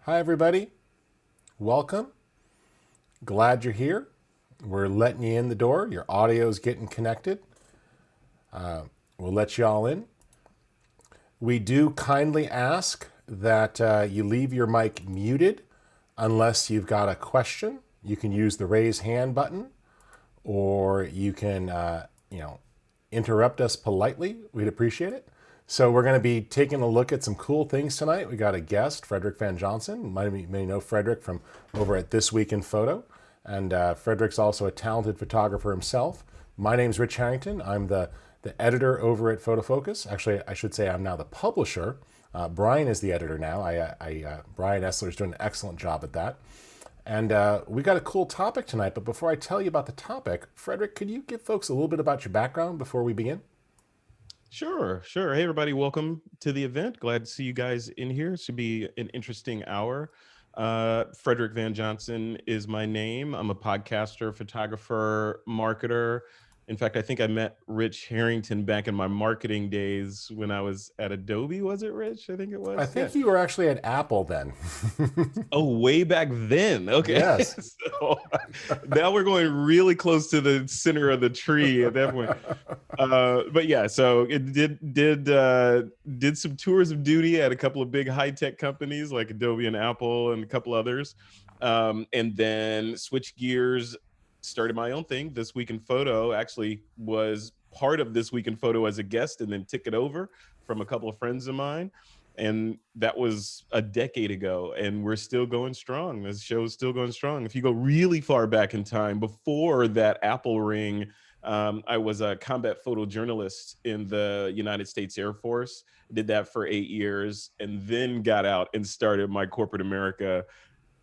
Hi, everybody. Welcome. Glad you're here. We're letting you in the door. Your audio's getting connected. We'll let you all in. We do kindly ask that you leave your mic muted unless you've got a question. You can use the raise hand button, or you can, interrupt us politely. We'd appreciate it. So we're going to be taking a look at some cool things tonight. We got a guest, Frederick Van Johnson. You may know Frederick from over at This Week in Photo. And Frederick's also a talented photographer himself. My name's Rich Harrington. I'm the editor over at Photo Focus. Actually, I should say I'm now the publisher. Brian is the editor now. Brian Essler is doing an excellent job at that. And we got a cool topic tonight. But before I tell you about the topic, Frederick, could you give folks a little bit about your background before we begin? Sure. Hey, everybody. Welcome to the event. Glad to see you guys in here. It should be an interesting hour. Frederick Van Johnson is my name. I'm a podcaster, photographer, marketer. In fact, I think I met Rich Harrington back in my marketing days when I was at Adobe. Was it, Rich? I think it was. I think you were actually at Apple then. Oh, way back then. Okay. Yes. So, now we're going really close to the center of the tree at that point. But yeah, so it did some tours of duty at a couple of big high-tech companies like Adobe and Apple and a couple others. And then switched gears, started my own thing. This Week in Photo. Actually was part of This Week in Photo as a guest, and then took it over from a couple of friends of mine. And that was a decade ago, and we're still going strong. This show is still going strong. If you go really far back in time, before that Apple ring, I was a combat photojournalist in the United States Air Force. Did that for 8 years, and then got out and started my corporate America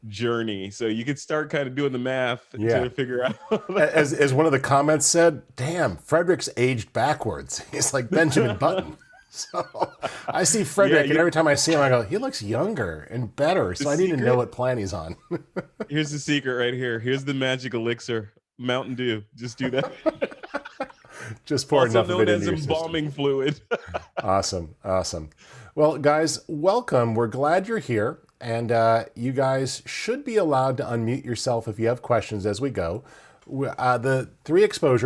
journey. So you could start kind of doing the math to figure out. as one of the comments said, damn, Frederick's aged backwards. He's like Benjamin Button. So I see Frederick, and every time I see him, I go, he looks younger and better. So I need to know what plan he's on. Here's the secret right here. Here's the magic elixir. Mountain Dew. Just do that. Just pour enough of it into your system. Embalming fluid. Awesome. Well, guys, welcome. We're glad you're here. And you guys should be allowed to unmute yourself if you have questions as we go. The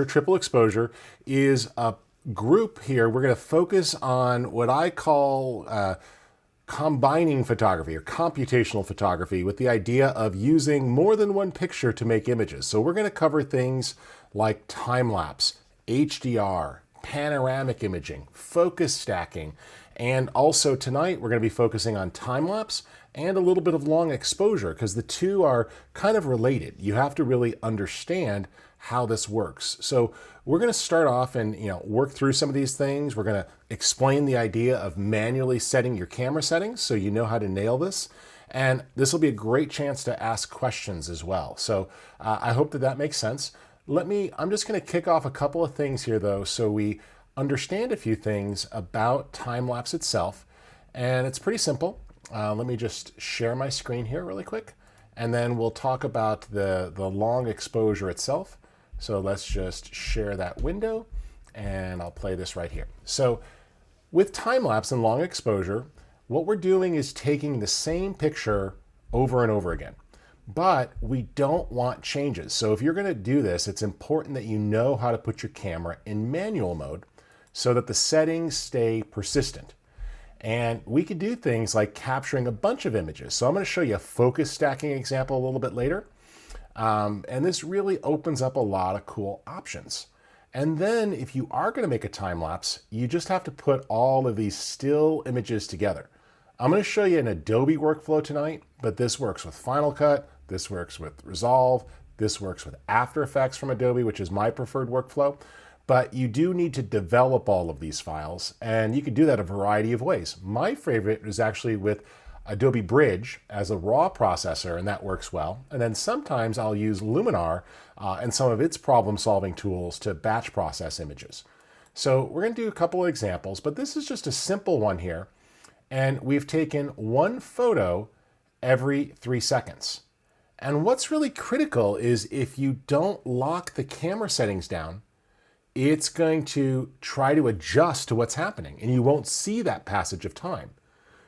triple exposure, is a group here. We're going to focus on what I call combining photography or computational photography with the idea of using more than one picture to make images. So we're going to cover things like time-lapse, HDR, panoramic imaging, focus stacking, and also tonight we're going to be focusing on time-lapse and a little bit of long exposure, because the two are kind of related. You have to really understand how this works. So we're going to start off and work through some of these things. We're going to explain the idea of manually setting your camera settings so you know how to nail this. And this will be a great chance to ask questions as well. So I hope that makes sense. I'm just going to kick off a couple of things here though, so we understand a few things about time-lapse itself. And it's pretty simple. Let me just share my screen here really quick, and then we'll talk about the long exposure itself. So let's just share that window, and I'll play this right here. So with time-lapse and long exposure, what we're doing is taking the same picture over and over again, but we don't want changes. So if you're going to do this, it's important that you know how to put your camera in manual mode so that the settings stay persistent. And we could do things like capturing a bunch of images. So I'm going to show you a focus stacking example a little bit later. And this really opens up a lot of cool options. And then if you are going to make a time lapse, you just have to put all of these still images together. I'm going to show you an Adobe workflow tonight, but this works with Final Cut, this works with Resolve, this works with After Effects from Adobe, which is my preferred workflow. But you do need to develop all of these files, and you can do that a variety of ways. My favorite is actually with Adobe Bridge as a raw processor, and that works well. And then sometimes I'll use Luminar and some of its problem-solving tools to batch process images. So we're going to do a couple of examples, but this is just a simple one here. And we've taken one photo every 3 seconds. And what's really critical is if you don't lock the camera settings down, it's going to try to adjust to what's happening, and you won't see that passage of time.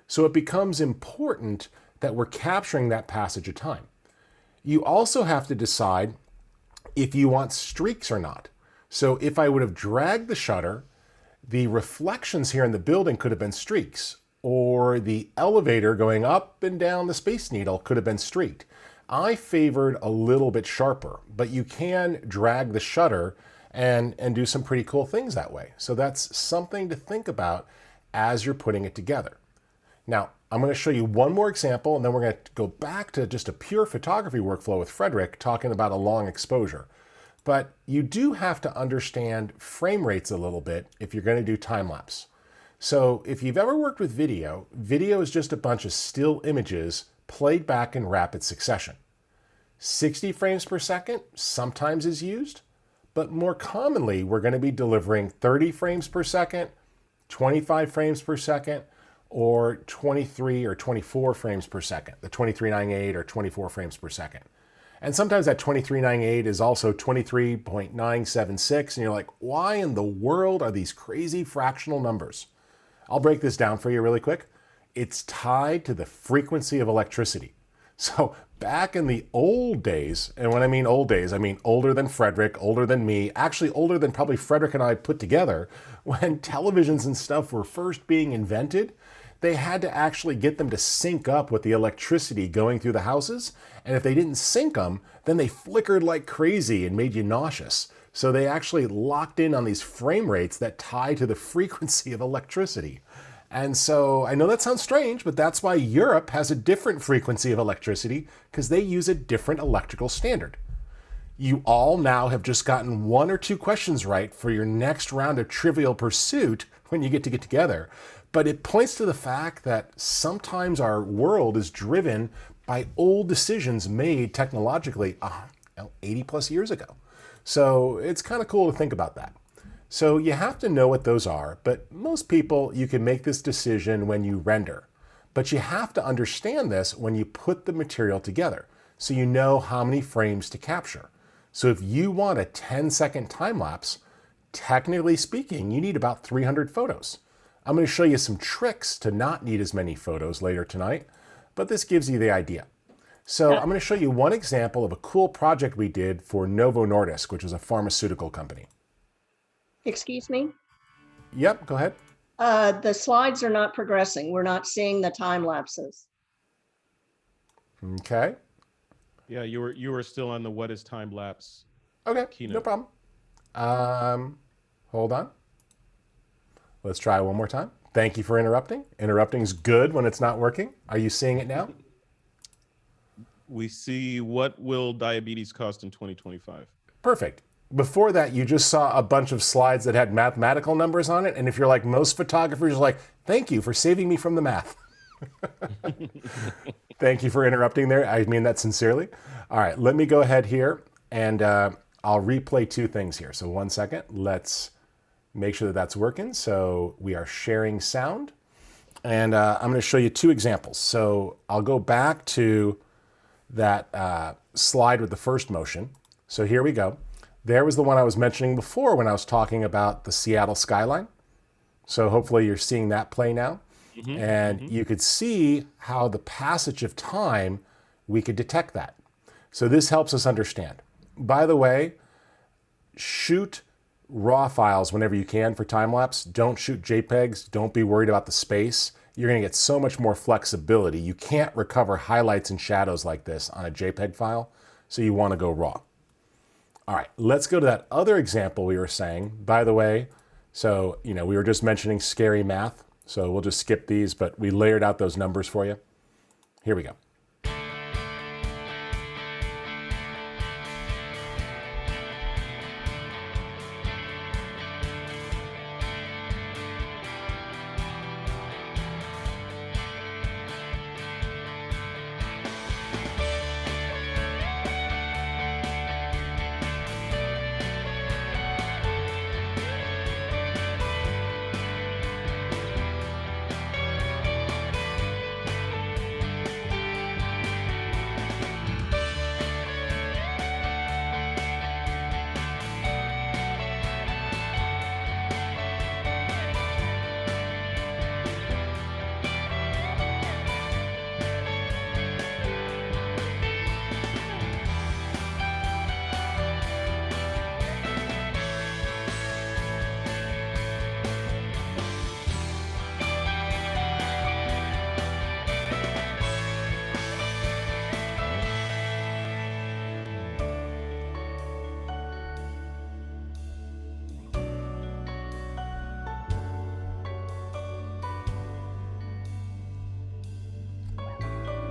So it becomes important that we're capturing that passage of time. You also have to decide if you want streaks or not. So if I would have dragged the shutter, the reflections here in the building could have been streaks, or the elevator going up and down the Space Needle could have been streaked. I favored a little bit sharper, but you can drag the shutter and do some pretty cool things that way. So that's something to think about as you're putting it together. Now, I'm going to show you one more example, and then we're going to go back to just a pure photography workflow with Frederick, talking about a long exposure. But you do have to understand frame rates a little bit if you're going to do time-lapse. So if you've ever worked with video, video is just a bunch of still images played back in rapid succession. 60 frames per second sometimes is used, but more commonly we're going to be delivering 30 frames per second, 25 frames per second, or 23 or 24 frames per second, the 2398 or 24 frames per second. And sometimes that 2398 is also 23.976, and you're like, why in the world are these crazy fractional numbers? I'll break this down for you really quick. It's tied to the frequency of electricity. So back in the old days, and when I mean old days, I mean older than Frederick, older than me, actually older than probably Frederick and I put together, when televisions and stuff were first being invented, they had to actually get them to sync up with the electricity going through the houses. And if they didn't sync them, then they flickered like crazy and made you nauseous. So they actually locked in on these frame rates that tie to the frequency of electricity. And so I know that sounds strange, but that's why Europe has a different frequency of electricity, because they use a different electrical standard. You all now have just gotten 1 or 2 questions right for your next round of Trivial Pursuit when you get together. But it points to the fact that sometimes our world is driven by old decisions made technologically 80 plus years ago. So it's kind of cool to think about that. So you have to know what those are, but most people, you can make this decision when you render. But you have to understand this when you put the material together, so you know how many frames to capture. So if you want a 10-second time lapse, technically speaking, you need about 300 photos. I'm going to show you some tricks to not need as many photos later tonight, but this gives you the idea. So I'm going to show you one example of a cool project we did for Novo Nordisk, which is a pharmaceutical company. Excuse me? Yep, go ahead. The slides are not progressing. We're not seeing the time lapses. Okay. Yeah, you were still on the what is time lapse. Okay, keynote. No problem. Hold on. Let's try one more time. Thank you for interrupting. Interrupting is good when it's not working. Are you seeing it now? We see what will diabetes cost in 2025. Perfect. Before that, you just saw a bunch of slides that had mathematical numbers on it. And if you're like most photographers, you're like, thank you for saving me from the math. Thank you for interrupting there. I mean that sincerely. All right, let me go ahead here and I'll replay 2 things here. So 1 second. Let's make sure that that's working. So we are sharing sound. And I'm going to show you 2 examples. So I'll go back to that slide with the first motion. So here we go. There was the one I was mentioning before when I was talking about the Seattle skyline. So hopefully you're seeing that play now. You could see how the passage of time, we could detect that. So this helps us understand. By the way, shoot raw files whenever you can for time-lapse. Don't shoot JPEGs. Don't be worried about the space. You're going to get so much more flexibility. You can't recover highlights and shadows like this on a JPEG file, so you want to go raw. All right, let's go to that other example we were saying. By the way, so, we were just mentioning scary math, so we'll just skip these, but we layered out those numbers for you. Here we go.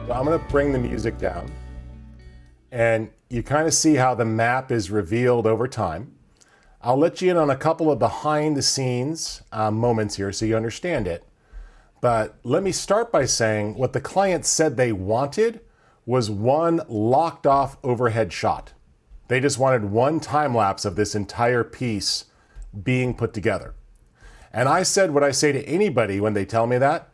So I'm going to bring the music down, and you kind of see how the map is revealed over time. I'll let you in on a couple of behind the scenes moments here so you understand it. But let me start by saying what the client said they wanted was one locked off overhead shot. They just wanted one time lapse of this entire piece being put together. And I said what I say to anybody when they tell me that.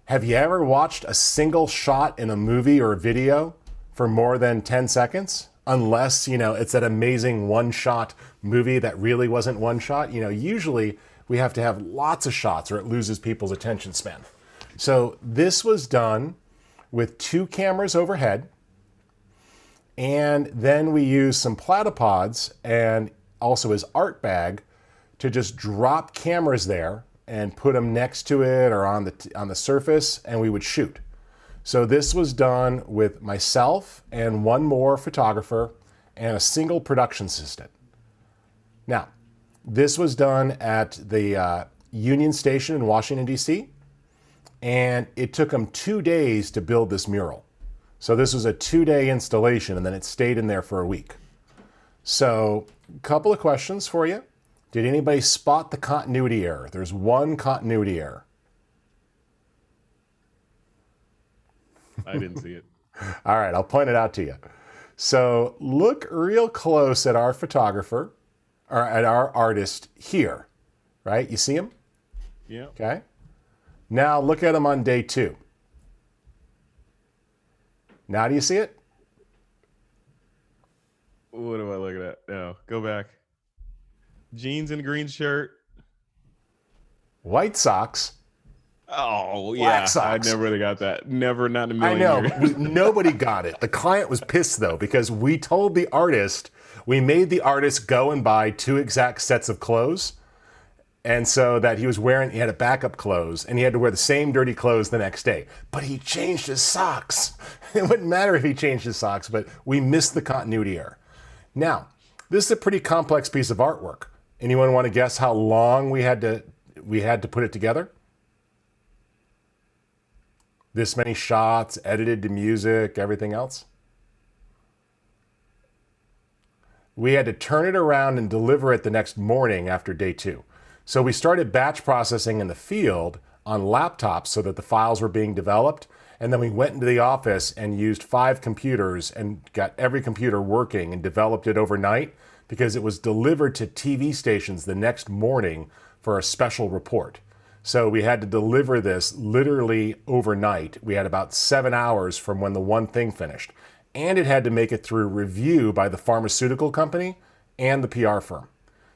Have you ever watched a single shot in a movie or a video for more than 10 seconds? Unless, it's that amazing one shot movie that really wasn't one shot. Usually we have to have lots of shots or it loses people's attention span. So this was done with 2 cameras overhead. And then we used some platypods and also his art bag to just drop cameras there and put them next to it or on the surface, and we would shoot. So this was done with myself and one more photographer and a single production assistant. Now, this was done at the Union Station in Washington, D.C., and it took them 2 days to build this mural. So this was a 2-day installation, and then it stayed in there for a week. So a couple of questions for you. Did anybody spot the continuity error? There's one continuity error. I didn't see it. All right, I'll point it out to you. So look real close at our photographer, or at our artist here, right? You see him? Yeah. Okay. Now look at him on day 2. Now do you see it? What am I looking at? No, go back. Jeans and green shirt. White socks. Oh, yeah. Black socks. I never would have got that. Never, not in a I million know. years. Nobody got it. The client was pissed, though, because we told the artist, we made the artist go and buy 2 exact sets of clothes. And so that he had a backup clothes, and he had to wear the same dirty clothes the next day. But he changed his socks. It wouldn't matter if he changed his socks, but we missed the continuity error. Now, this is a pretty complex piece of artwork. Anyone want to guess how long we had to put it together? This many shots, edited to music, everything else? We had to turn it around and deliver it the next morning after day 2. So we started batch processing in the field on laptops so that the files were being developed. And then we went into the office and used 5 computers and got every computer working and developed it overnight because it was delivered to TV stations the next morning for a special report. So we had to deliver this literally overnight. We had about 7 hours from when the one thing finished. And it had to make it through review by the pharmaceutical company and the PR firm.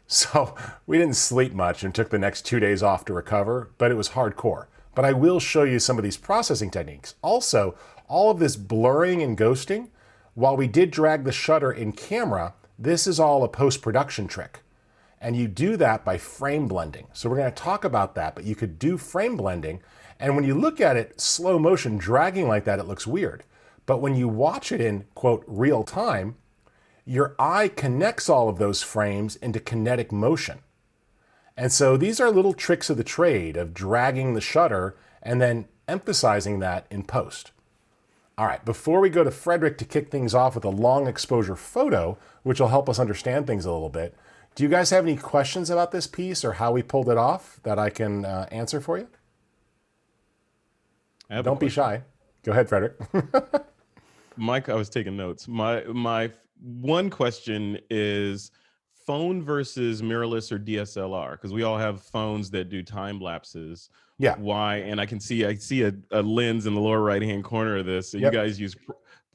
So we didn't sleep much and took the next 2 days off to recover, but it was hardcore. But I will show you some of these processing techniques. Also, all of this blurring and ghosting, while we did drag the shutter in camera, this is all a post-production trick. And you do that by frame blending. So we're going to talk about that, but you could do frame blending. And when you look at it, slow motion, dragging like that, it looks weird. But when you watch it in, quote, real time, your eye connects all of those frames into kinetic motion. And so these are little tricks of the trade of dragging the shutter and then emphasizing that in post. All right, before we go to Frederick to kick things off with a long exposure photo, which will help us understand things a little bit, do you guys have any questions about this piece or how we pulled it off that I can answer for you? Don't be shy. Go ahead, Frederick. Mike, I was taking notes. My one question is phone versus mirrorless or DSLR, because we all have phones that do time lapses. Yeah. Why? And I see a lens in the lower right hand corner of this. So Yep. you guys use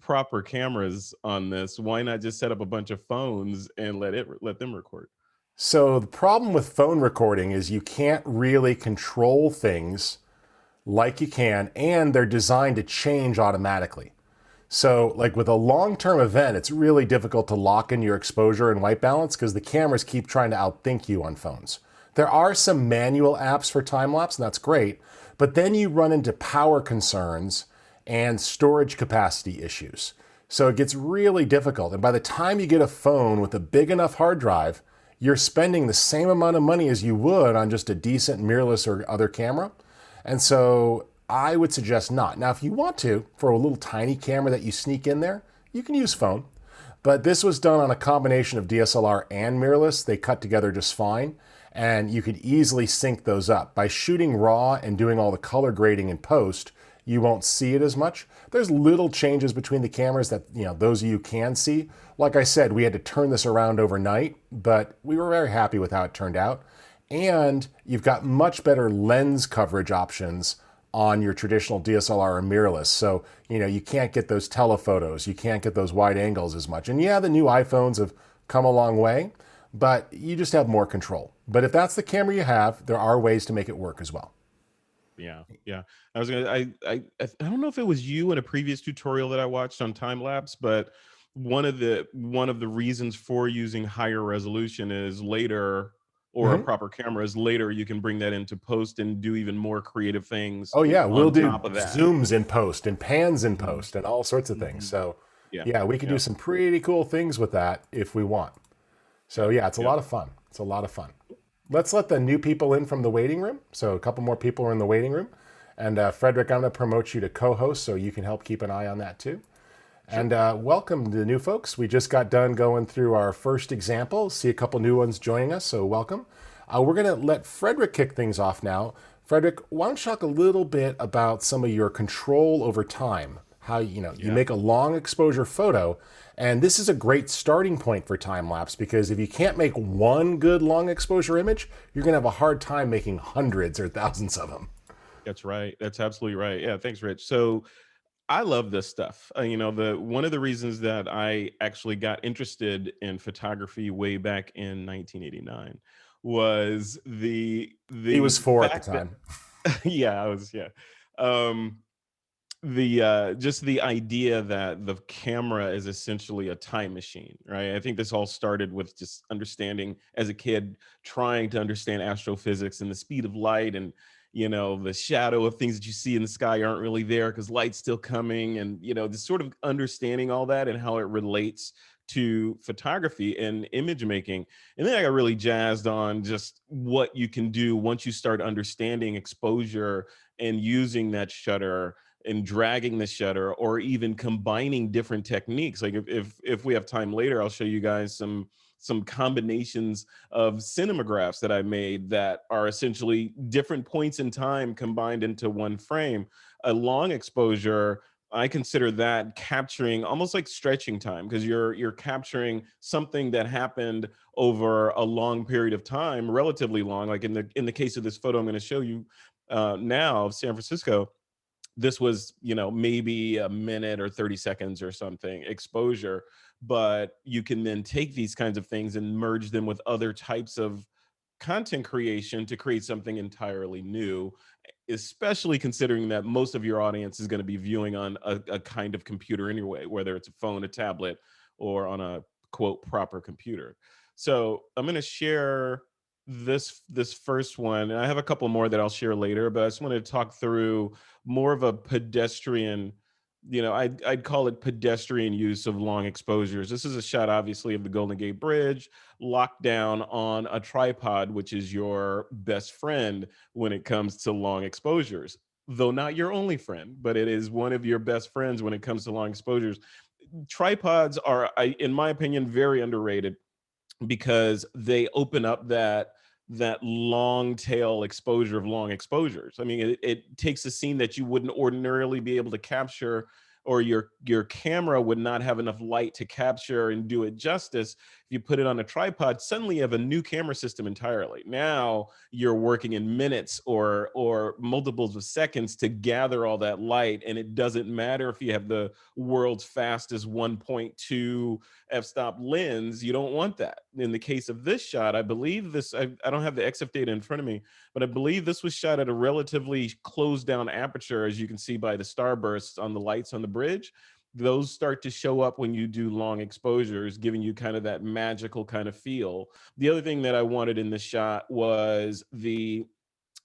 proper cameras on this. Why not just set up a bunch of phones and let them record? So the problem with phone recording is you can't really control things like you can, and they're designed to change automatically. So like with a long-term event, it's really difficult to lock in your exposure and white balance because the cameras keep trying to outthink you on phones. There are some manual apps for time-lapse, and that's great, but then you run into power concerns and storage capacity issues. So it gets really difficult. And by the time you get a phone with a big enough hard drive, you're spending the same amount of money as you would on just a decent mirrorless or other camera. And so I would suggest not. Now, if you want to, for a little tiny camera that you sneak in there, you can use phone. But this was done on a combination of DSLR and mirrorless. They cut together just fine, and you could easily sync those up. By shooting raw and doing all the color grading in post, you won't see it as much. There's little changes between the cameras that, those of you can see. Like I said, we had to turn this around overnight, but we were very happy with how it turned out. And you've got much better lens coverage options on your traditional DSLR or mirrorless. So, you can't get those telephotos, you can't get those wide angles as much. And yeah, the new iPhones have come a long way, but you just have more control. But if that's the camera you have, there are ways to make it work as well. Yeah, yeah. I don't know if it was you in a previous tutorial that I watched on time lapse, but one of the reasons for using higher resolution is later, or a proper camera is later, you can bring that into post and do even more creative things. Oh yeah, we'll on do top of that. zooms in post and pans in post and all sorts of things. So yeah, we can do some pretty cool things with that if we want. So yeah, it's a lot of fun. It's a lot of fun. Let's let the new people in from the waiting room. So a couple more people are in the waiting room. And Frederick, I'm going to promote you to co-host so you can help keep an eye on that too. And welcome to the new folks. We just got done going through our first example. See a couple new ones joining us, so welcome. We're going to let Frederick kick things off now. Frederick, why don't you talk a little bit about some of your control over time? How you make a long exposure photo, and this is a great starting point for time lapse, because if you can't make one good long exposure image, you're going to have a hard time making hundreds or thousands of them. That's right. That's absolutely right. Yeah, thanks, Rich. So I love this stuff. One of the reasons that I actually got interested in photography way back in 1989 was He was 4 at the time. Yeah, I was. Yeah. Just the idea that the camera is essentially a time machine, right? I think this all started with just understanding as a kid, trying to understand astrophysics and the speed of light, and the shadow of things that you see in the sky aren't really there because light's still coming, and just sort of understanding all that and how it relates to photography and image making. And then I got really jazzed on just what you can do once you start understanding exposure and using that shutter and dragging the shutter, or even combining different techniques. Like if we have time later, I'll show you guys some combinations of cinemagraphs that I made that are essentially different points in time combined into one frame. A long exposure, I consider that capturing almost like stretching time, because you're capturing something that happened over a long period of time, relatively long. Like in the case of this photo I'm going to show you now of San Francisco, this was, maybe a minute or 30 seconds or something exposure, but you can then take these kinds of things and merge them with other types of content creation to create something entirely new, especially considering that most of your audience is going to be viewing on a kind of computer anyway, whether it's a phone, a tablet, or on a quote proper computer. So I'm going to share this first one, and I have a couple more that I'll share later, but I just want to talk through more of a pedestrian, I'd call it pedestrian use of long exposures. This is a shot obviously of the Golden Gate Bridge locked down on a tripod, which is your best friend when it comes to long exposures, though not your only friend, but it is one of your best friends when it comes to long exposures. Tripods are, in my opinion, very underrated, because they open up that long tail exposure of long exposures. I mean, it takes a scene that you wouldn't ordinarily be able to capture, or your camera would not have enough light to capture and do it justice. If you put it on a tripod, suddenly you have a new camera system entirely. Now you're working in minutes or multiples of seconds to gather all that light, and it doesn't matter if you have the world's fastest 1.2 f-stop lens. You don't want that. In the case of this shot, I believe this, I don't have the XF data in front of me, but I believe this was shot at a relatively closed down aperture, as you can see by the starbursts on the lights on the bridge. Those start to show up when you do long exposures, giving you kind of that magical kind of feel. The other thing that I wanted in this shot was the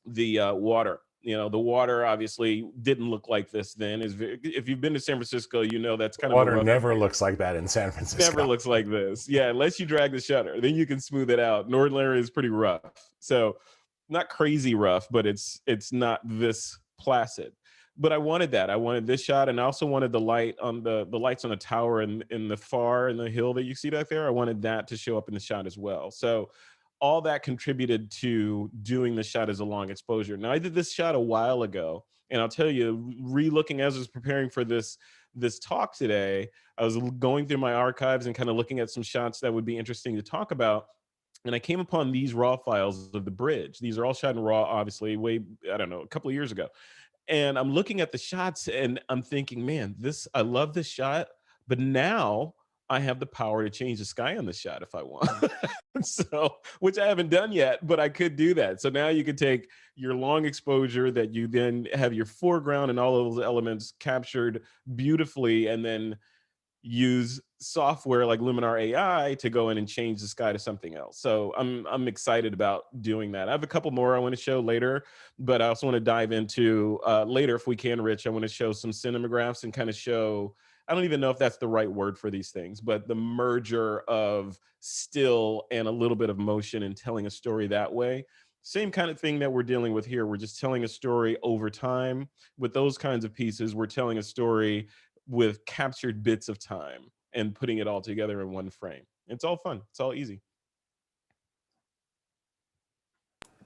water. The water obviously didn't look like this then. If you've been to San Francisco, that's kind of water never looks like that in San Francisco. Never looks like this. Yeah, unless you drag the shutter, then you can smooth it out. Northern area is pretty rough. So not crazy rough, but it's not this placid. but I wanted that. I wanted this shot, and I also wanted the light on the lights on the tower in the far in the hill that you see back there. I wanted that to show up in the shot as well. So all that contributed to doing the shot as a long exposure. Now I did this shot a while ago, and I'll tell you, re-looking as I was preparing for this talk today, I was going through my archives and kind of looking at some shots that would be interesting to talk about. And I came upon these raw files of the bridge. These are all shot in raw, obviously, I don't know, a couple of years ago. And I'm looking at the shots and I'm thinking, man, I love this shot, but now I have the power to change the sky on the shot if I want. So, which I haven't done yet, but I could do that. So now you could take your long exposure that you then have your foreground and all of those elements captured beautifully, and then use software like Luminar AI to go in and change the sky to something else. So I'm excited about doing that. I have a couple more I want to show later, but I also want to dive into later, if we can, Rich. I want to show some cinemagraphs and kind of show, I don't even know if that's the right word for these things, but the merger of still and a little bit of motion and telling a story that way. Same kind of thing that we're dealing with here. We're just telling a story over time. With those kinds of pieces, we're telling a story with captured bits of time and putting it all together in one frame. It's all fun. It's all easy.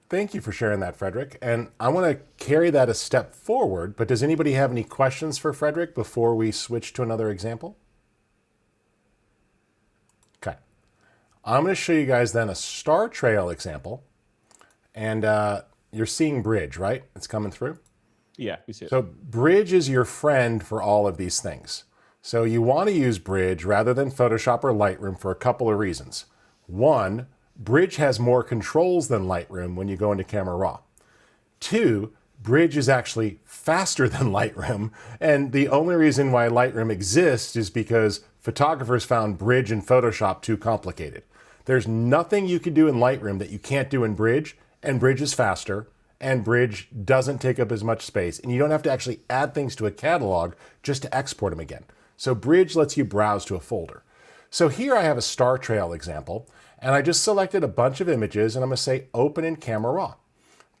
Thank you for sharing that, Frederick. And I want to carry that a step forward, but does anybody have any questions for Frederick before we switch to another example? Okay. I'm going to show you guys then a star trail example. And you're seeing bridge, right? It's coming through. Yeah, we see it. So bridge is your friend for all of these things. So you want to use bridge rather than Photoshop or Lightroom for a couple of reasons. One, bridge has more controls than Lightroom when you go into Camera Raw. Two, bridge is actually faster than Lightroom. And the only reason why Lightroom exists is because photographers found bridge in Photoshop too complicated. There's nothing you can do in Lightroom that you can't do in bridge, and bridge is faster. And bridge doesn't take up as much space, and you don't have to actually add things to a catalog just to export them again. So bridge lets you browse to a folder. So here I have a star trail example, and I just selected a bunch of images, and I'm going to say open in Camera Raw.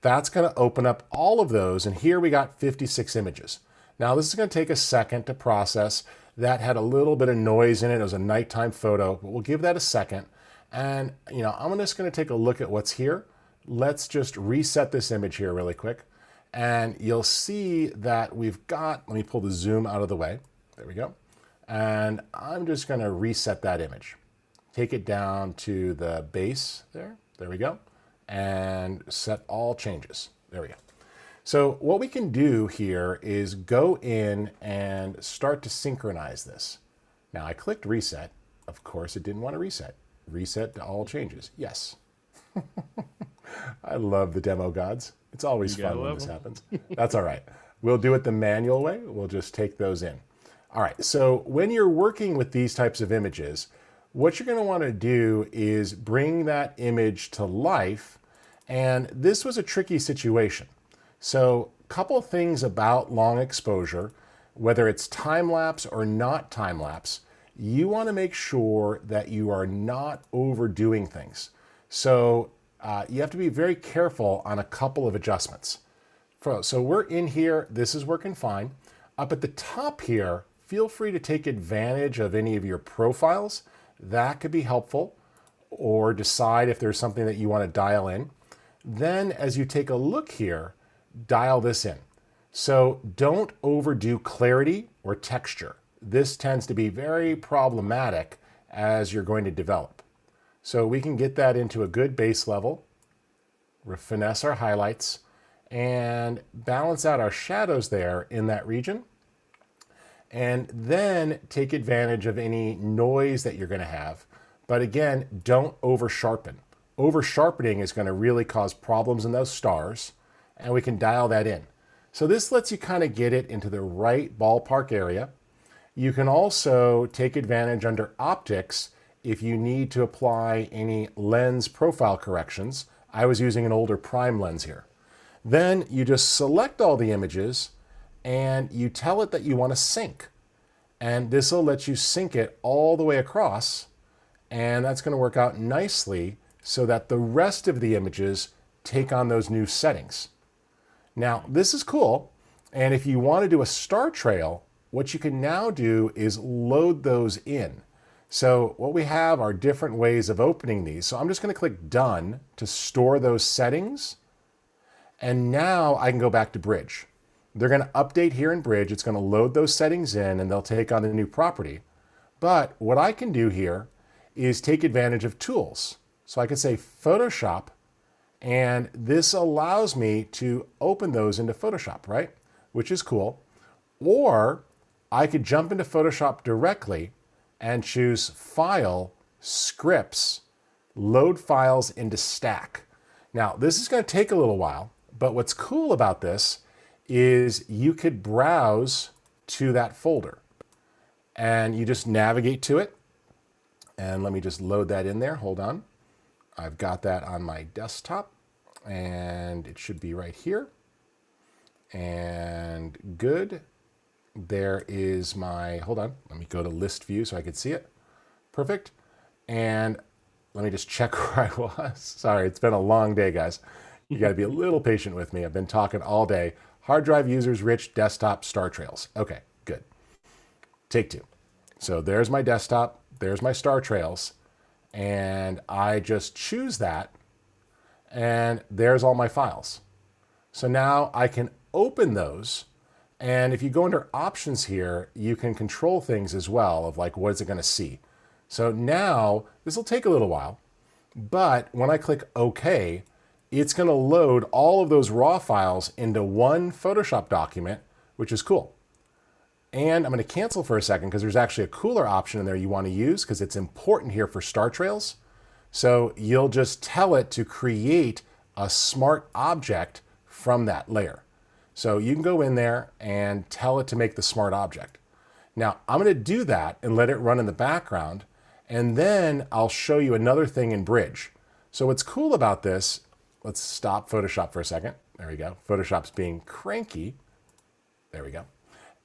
That's going to open up all of those, and here we got 56 images. Now this is going to take a second to process. That had a little bit of noise in it. It was a nighttime photo, but we'll give that a second. And I'm just going to take a look at what's here. Let's just reset this image here really quick. And you'll see that we've got, let me pull the zoom out of the way. There we go. And I'm just going to reset that image. Take it down to the base there. There we go. And set all changes. There we go. So what we can do here is go in and start to synchronize this. Now I clicked reset. Of course it didn't want to reset. Reset to all changes. Yes. I love the demo gods. It's always fun when this happens. That's all right. We'll do it the manual way. We'll just take those in. All right. So when you're working with these types of images, what you're going to want to do is bring that image to life. And this was a tricky situation. So a couple of things about long exposure, whether it's time-lapse or not time-lapse, you want to make sure that you are not overdoing things. So you have to be very careful on a couple of adjustments. So we're in here, this is working fine. Up at the top here, feel free to take advantage of any of your profiles. That could be helpful, or decide if there's something that you want to dial in. Then as you take a look here, dial this in. So don't overdo clarity or texture. This tends to be very problematic as you're going to develop. So we can get that into a good base level, finesse our highlights, and balance out our shadows there in that region. And then take advantage of any noise that you're going to have. But again, don't over sharpen. Over sharpening is going to really cause problems in those stars, and we can dial that in. So this lets you kind of get it into the right ballpark area. You can also take advantage under optics if you need to apply any lens profile corrections. I was using an older prime lens here. Then you just select all the images and you tell it that you want to sync. And this will let you sync it all the way across. And that's going to work out nicely so that the rest of the images take on those new settings. Now, this is cool. And if you want to do a star trail, what you can now do is load those in. So what we have are different ways of opening these. So I'm just going to click Done to store those settings. And now I can go back to Bridge. They're going to update here in Bridge. It's going to load those settings in and they'll take on a new property. But what I can do here is take advantage of tools. So I can say Photoshop, and this allows me to open those into Photoshop, right? Which is cool. Or I could jump into Photoshop directly and choose File, Scripts, Load Files into Stack. Now, this is going to take a little while, but what's cool about this is you could browse to that folder and you just navigate to it. And let me just load that in there. Hold on. I've got that on my desktop and it should be right here. And good. There is my, hold on, let me go to list view so I can see it. Perfect. And let me just check where I was. Sorry, it's been a long day, guys. You got to be a little patient with me. I've been talking all day. Hard drive users, rich, desktop, star trails. Okay, good. Take two. So there's my desktop. There's my star trails. And I just choose that. And there's all my files. So now I can open those. And if you go under options here, you can control things as well of like, what is it going to see? So now this will take a little while, but when I click OK, it's going to load all of those raw files into one Photoshop document, which is cool. And I'm going to cancel for a second because there's actually a cooler option in there you want to use because it's important here for star trails. So you'll just tell it to create a smart object from that layer. So you can go in there and tell it to make the smart object. Now I'm going to do that and let it run in the background. And then I'll show you another thing in Bridge. So what's cool about this, let's stop Photoshop for a second. There we go. Photoshop's being cranky. There we go.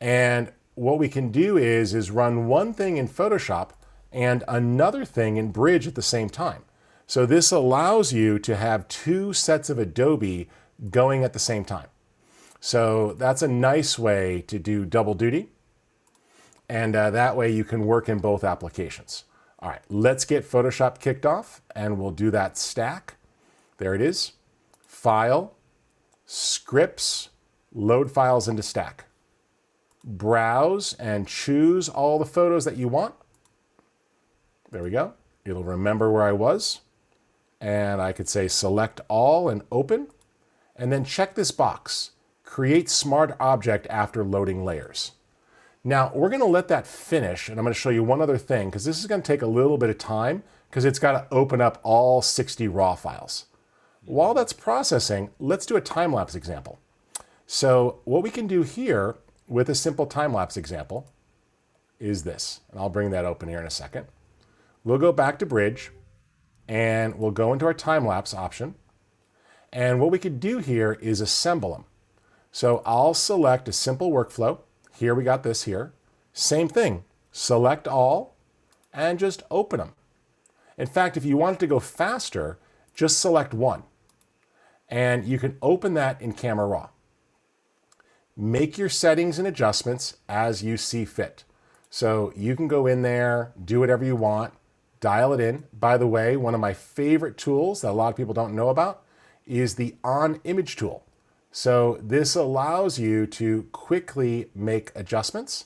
And what we can do is run one thing in Photoshop and another thing in Bridge at the same time. So this allows you to have two sets of Adobe going at the same time. So that's a nice way to do double duty. And that way you can work in both applications. All right, let's get Photoshop kicked off and we'll do that stack. There it is. File, Scripts, Load Files into Stack. Browse and choose all the photos that you want. There we go. It'll remember where I was. And I could say Select All and Open. And then check this box. Create Smart Object after loading layers. Now we're going to let that finish and I'm going to show you one other thing because this is going to take a little bit of time because it's got to open up all 60 raw files. While that's processing, let's do a time-lapse example. So what we can do here with a simple time-lapse example is this, and I'll bring that open here in a second. We'll go back to Bridge and we'll go into our time-lapse option. And what we could do here is assemble them. So I'll select a simple workflow. Here we got this here. Same thing, select all and just open them. In fact, if you want it to go faster, just select one. And you can open that in Camera Raw. Make your settings and adjustments as you see fit. So you can go in there, do whatever you want, dial it in. By the way, one of my favorite tools that a lot of people don't know about is the On Image tool. So this allows you to quickly make adjustments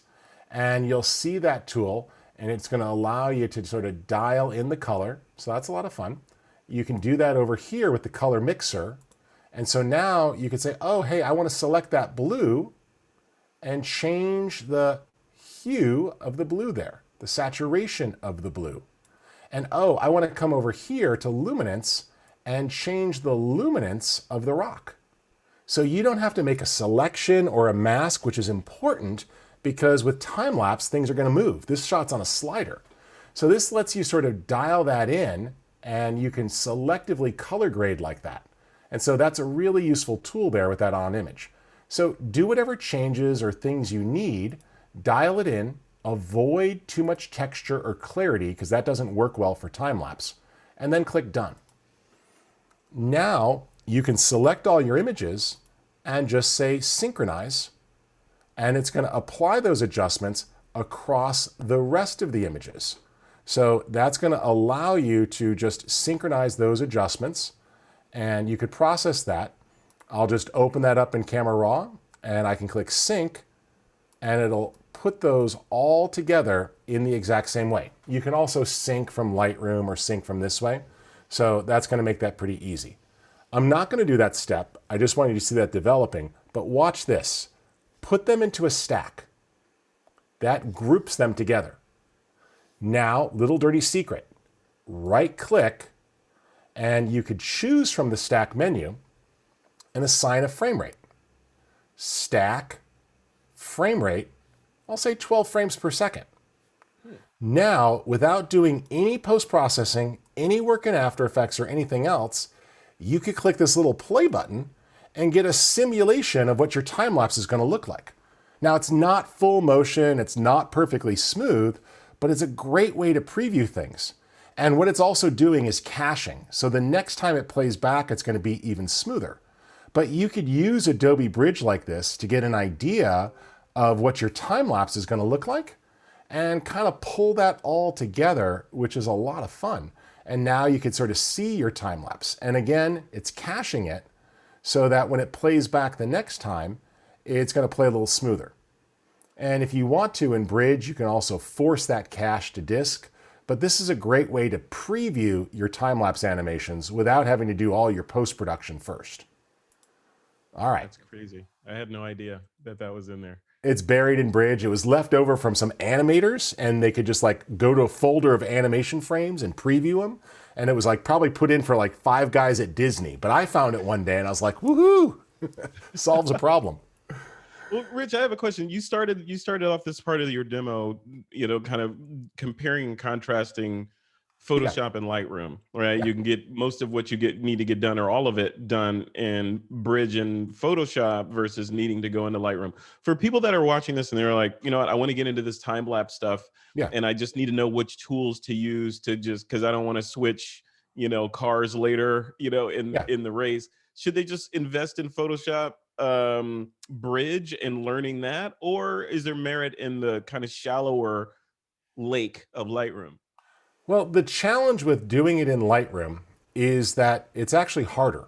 and you'll see that tool and it's going to allow you to sort of dial in the color. So that's a lot of fun. You can do that over here with the color mixer. And so now you can say, oh, hey, I want to select that blue and change the hue of the blue there, the saturation of the blue. And oh, I want to come over here to luminance and change the luminance of the rock. So you don't have to make a selection or a mask, which is important because with time-lapse, things are going to move. This shot's on a slider. So this lets you sort of dial that in and you can selectively color grade like that. And so that's a really useful tool there with that on image. So do whatever changes or things you need, dial it in, avoid too much texture or clarity because that doesn't work well for time-lapse, and then click Done. Now you can select all your images and just say Synchronize and it's going to apply those adjustments across the rest of the images. So that's going to allow you to just synchronize those adjustments, and you could process that. I'll just open that up in Camera Raw, and I can click Sync, and it'll put those all together in the exact same way. You can also sync from Lightroom or sync from this way. So that's going to make that pretty easy. I'm not going to do that step. I just want you to see that developing. But watch this. Put them into a stack. That groups them together. Now, little dirty secret. Right click, and you could choose from the stack menu and assign a frame rate. Stack, frame rate, I'll say 12 frames per second. Now, without doing any post-processing, any work in After Effects or anything else, you could click this little play button and get a simulation of what your time lapse is going to look like. Now, it's not full motion, it's not perfectly smooth, but it's a great way to preview things. And what it's also doing is caching. So the next time it plays back, it's going to be even smoother. But you could use Adobe Bridge like this to get an idea of what your time lapse is going to look like and kind of pull that all together, which is a lot of fun. And now you can sort of see your time lapse. And again, it's caching it so that when it plays back the next time, it's going to play a little smoother. And if you want to in Bridge, you can also force that cache to disk. But this is a great way to preview your time-lapse animations without having to do all your post-production first. All right. That's crazy. I had no idea that that was in there. It's buried in Bridge. It was left over from some animators, and they could just like go to a folder of animation frames and preview them. And it was like probably put in for like 5 guys at Disney. But I found it one day and I was like, woohoo, solves a problem. Well, Rich, I have a question. You started off this part of your demo, kind of comparing and contrasting Photoshop and Lightroom, right? Yeah. You can get most of what you need to get done, or all of it done, in Bridge and Photoshop versus needing to go into Lightroom. For people that are watching this and they're like, you know what, I want to get into this time-lapse stuff, and I just need to know which tools to use to just, because I don't want to switch, cars later, in the race. Should they just invest in Photoshop, Bridge, and learning that, or is there merit in the kind of shallower lake of Lightroom? Well, the challenge with doing it in Lightroom is that it's actually harder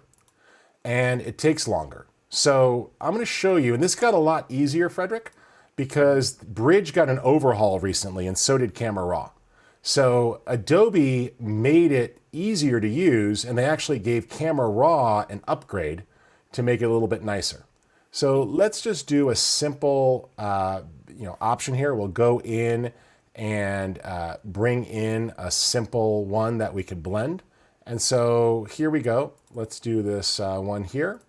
and it takes longer. So I'm going to show you, and this got a lot easier, Frederick, because Bridge got an overhaul recently and so did Camera Raw. So Adobe made it easier to use, and they actually gave Camera Raw an upgrade to make it a little bit nicer. So let's just do a simple option here. We'll go in and bring in a simple one that we could blend. And so here we go. Let's do this one here.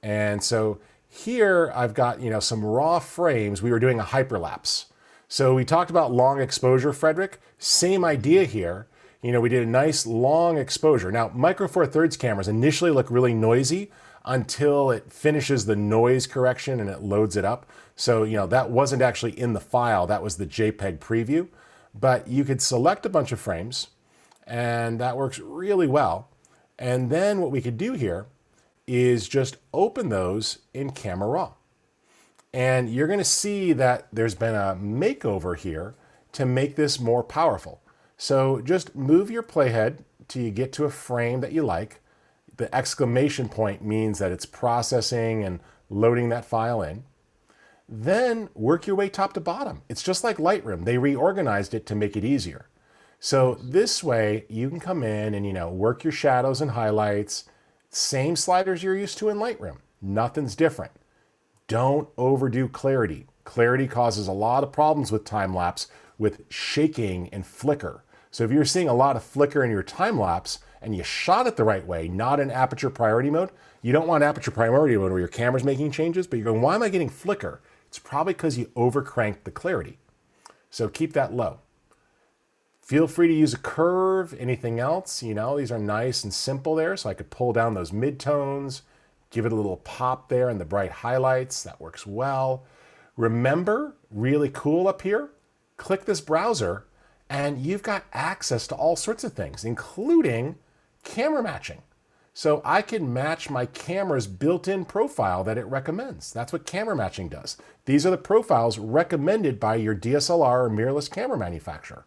And so here I've got some raw frames. We were doing a hyperlapse. So we talked about long exposure, Frederick. Same idea here. We did a nice long exposure. Now, Micro Four Thirds cameras initially look really noisy until it finishes the noise correction and it loads it up. So, that wasn't actually in the file. That was the JPEG preview. But you could select a bunch of frames, and that works really well. And then what we could do here is just open those in Camera Raw. And you're going to see that there's been a makeover here to make this more powerful. So just move your playhead till you get to a frame that you like. The exclamation point means that it's processing and loading that file in. Then work your way top to bottom. It's just like Lightroom. They reorganized it to make it easier. So this way you can come in and work your shadows and highlights. Same sliders you're used to in Lightroom. Nothing's different. Don't overdo clarity. Clarity causes a lot of problems with time-lapse with shaking and flicker. So if you're seeing a lot of flicker in your time-lapse and you shot it the right way, not in aperture priority mode, you don't want aperture priority mode where your camera's making changes, but you're going, why am I getting flicker? It's probably because you overcranked the clarity. So keep that low. Feel free to use a curve, anything else. These are nice and simple there. So I could pull down those midtones, give it a little pop there in the bright highlights. That works well. Remember, really cool up here, click this browser and you've got access to all sorts of things, including camera matching. So I can match my camera's built-in profile that it recommends. That's what camera matching does. These are the profiles recommended by your DSLR or mirrorless camera manufacturer.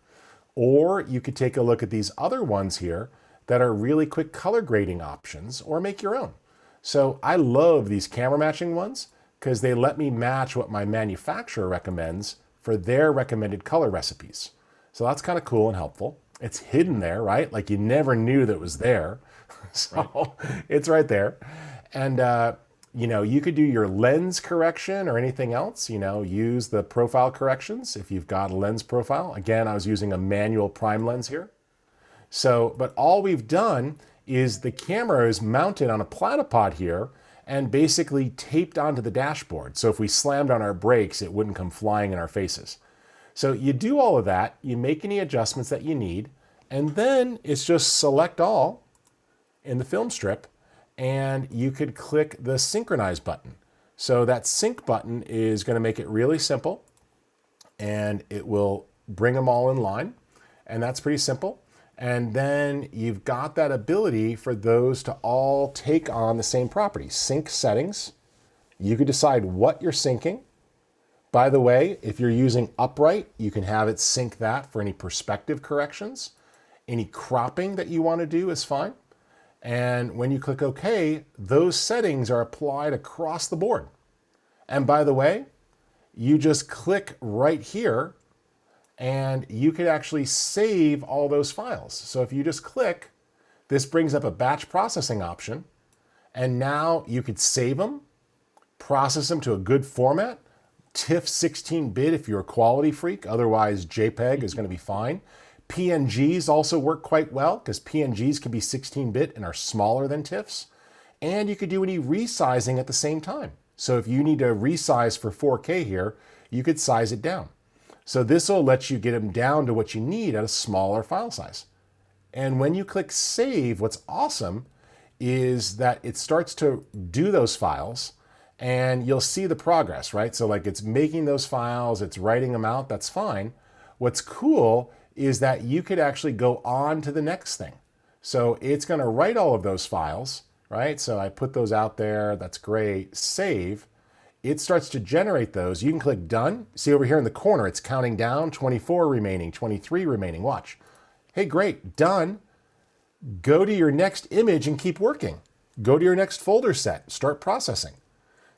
Or you could take a look at these other ones here that are really quick color grading options, or make your own. So I love these camera matching ones because they let me match what my manufacturer recommends for their recommended color recipes. So that's kind of cool and helpful. It's hidden there, right? Like you never knew that it was there. So it's right there. And, you know, you could do your lens correction or anything else, you know, use the profile corrections if you've got a lens profile. Again, I was using a manual prime lens here. So, but all we've done is the camera is mounted on a platypod here and basically taped onto the dashboard. So if we slammed on our brakes, it wouldn't come flying in our faces. So you do all of that, you make any adjustments that you need, and then it's just select all in the film strip, and you could click the synchronize button. So that sync button is going to make it really simple, and it will bring them all in line, and that's pretty simple. And then you've got that ability for those to all take on the same property. Sync settings. You could decide what you're syncing. By the way, if you're using upright, you can have it sync that for any perspective corrections. Any cropping that you want to do is fine. And when you click OK, those settings are applied across the board. And by the way, you just click right here and you could actually save all those files. So if you just click, this brings up a batch processing option. And now you could save them, process them to a good format, TIFF 16-bit if you're a quality freak, otherwise JPEG is going to be fine. PNGs also work quite well because PNGs can be 16-bit and are smaller than TIFFs. And you could do any resizing at the same time. So if you need to resize for 4K here, you could size it down. So this will let you get them down to what you need at a smaller file size. And when you click save, what's awesome is that it starts to do those files and you'll see the progress, right? So like it's making those files, it's writing them out, that's fine. What's cool is that you could actually go on to the next thing. So it's gonna write all of those files, right? So I put those out there, that's great, save. It starts to generate those. You can click done. See over here in the corner, it's counting down, 24 remaining, 23 remaining, watch. Hey, great, done. Go to your next image and keep working. Go to your next folder set, start processing.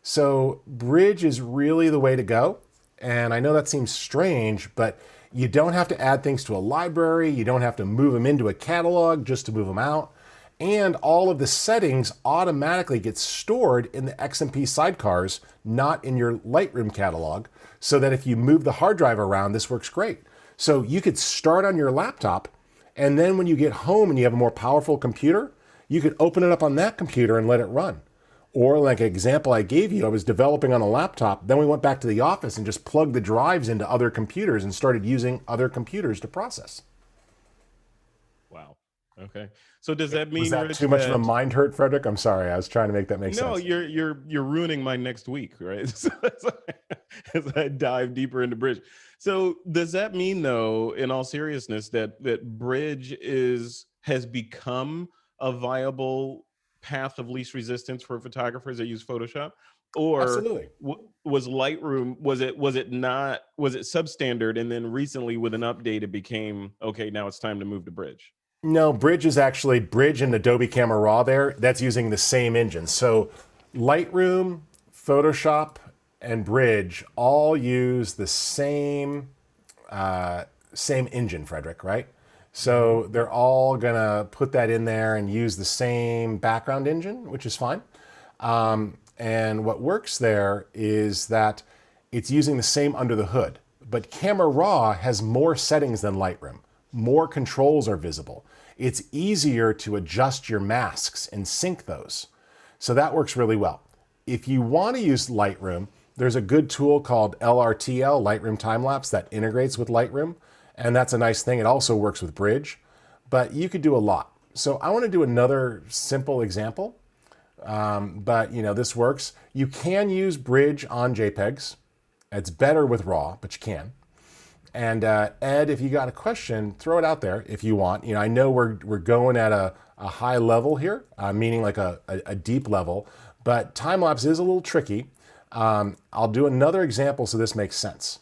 So Bridge is really the way to go. And I know that seems strange, but you don't have to add things to a library. You don't have to move them into a catalog just to move them out. And all of the settings automatically get stored in the XMP sidecars, not in your Lightroom catalog, so that if you move the hard drive around, this works great. So you could start on your laptop, and then when you get home and you have a more powerful computer, you could open it up on that computer and let it run. Or like an example I gave you, I was developing on a laptop, then we went back to the office and just plugged the drives into other computers and started using other computers to process. Wow. Okay. So does that mean Was that too much of a mind hurt, Frederick? I'm sorry. I was trying to make that make sense. No, you're ruining my next week, right? So as I dive deeper into Bridge. So does that mean, though, in all seriousness, that Bridge has become a viable path of least resistance for photographers that use Photoshop? Or Absolutely. Was Lightroom, was it substandard, and then recently with an update it became okay, now it's time to move to Bridge? No, Bridge is actually Bridge and Adobe Camera Raw there. That's using the same engine. So Lightroom, Photoshop, and Bridge all use the same engine, Frederick, right? So they're all gonna put that in there and use the same background engine, which is fine. And what works there is that it's using the same under the hood, but Camera Raw has more settings than Lightroom. More controls are visible. It's easier to adjust your masks and sync those. So that works really well. If you want to use Lightroom, there's a good tool called LRTL, Lightroom Time-Lapse, that integrates with Lightroom. And that's a nice thing. It also works with Bridge, but you could do a lot. So I want to do another simple example, but you know, this works. You can use Bridge on JPEGs. It's better with RAW, but you can. And Ed, if you got a question, throw it out there if you want. I know we're going at a high level here, meaning like a deep level, but time-lapse is a little tricky. I'll do another example so this makes sense.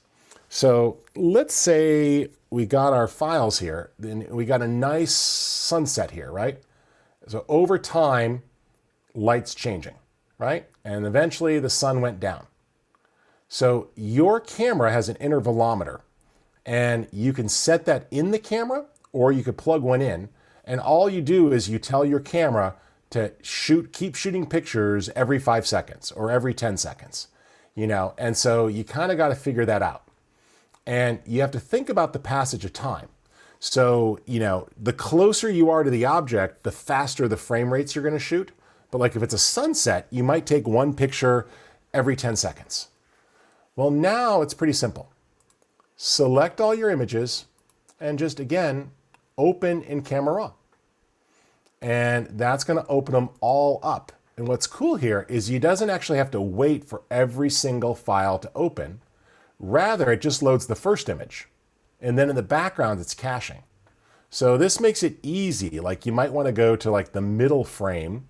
So let's say we got our files here, then we got a nice sunset here, right? So over time, light's changing, right? And eventually the sun went down. So your camera has an intervalometer, and you can set that in the camera, or you could plug one in. And all you do is you tell your camera to keep shooting pictures every 5 seconds or every 10 seconds, and so you kind of got to figure that out. And you have to think about the passage of time. So, the closer you are to the object, the faster the frame rates you're going to shoot. But like if it's a sunset, you might take one picture every 10 seconds. Well, now it's pretty simple. Select all your images and just, again, open in Camera Raw. And that's going to open them all up. And what's cool here is you doesn't actually have to wait for every single file to open. Rather, it just loads the first image. And then in the background, it's caching. So this makes it easy. Like you might want to go to like the middle frame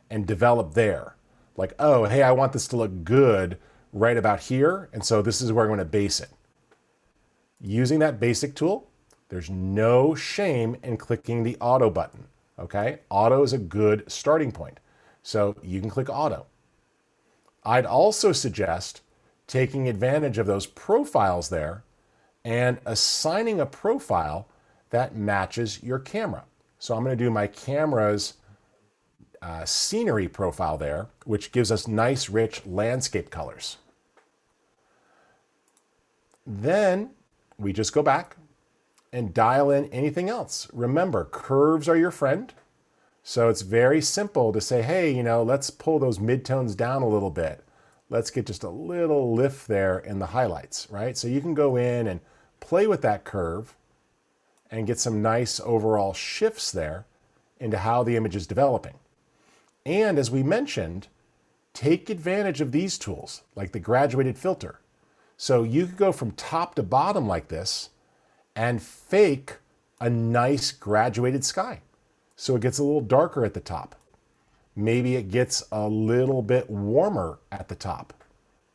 and develop there. Like, oh, hey, I want this to look good right about here. And so this is where I'm going to base it. Using that basic tool, there's no shame in clicking the auto button. Okay, auto is a good starting point. So you can click auto. I'd also suggest taking advantage of those profiles there and assigning a profile that matches your camera. So I'm going to do my camera's scenery profile there, which gives us nice, rich landscape colors. Then we just go back and dial in anything else. Remember, curves are your friend. So it's very simple to say, hey, let's pull those midtones down a little bit. Let's get just a little lift there in the highlights, right? So you can go in and play with that curve and get some nice overall shifts there into how the image is developing. And as we mentioned, take advantage of these tools, like the graduated filter. So you could go from top to bottom like this and fake a nice graduated sky. So it gets a little darker at the top. Maybe it gets a little bit warmer at the top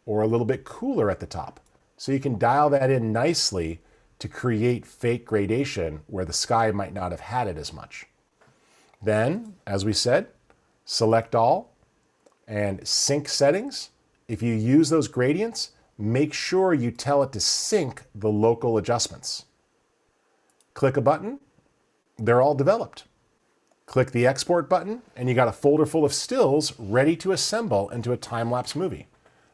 or a little bit cooler at the top. So you can dial that in nicely to create fake gradation where the sky might not have had it as much. Then, as we said, select all and sync settings. If you use those gradients, make sure you tell it to sync the local adjustments. Click a button, they're all developed. Click the export button, and you got a folder full of stills ready to assemble into a time-lapse movie,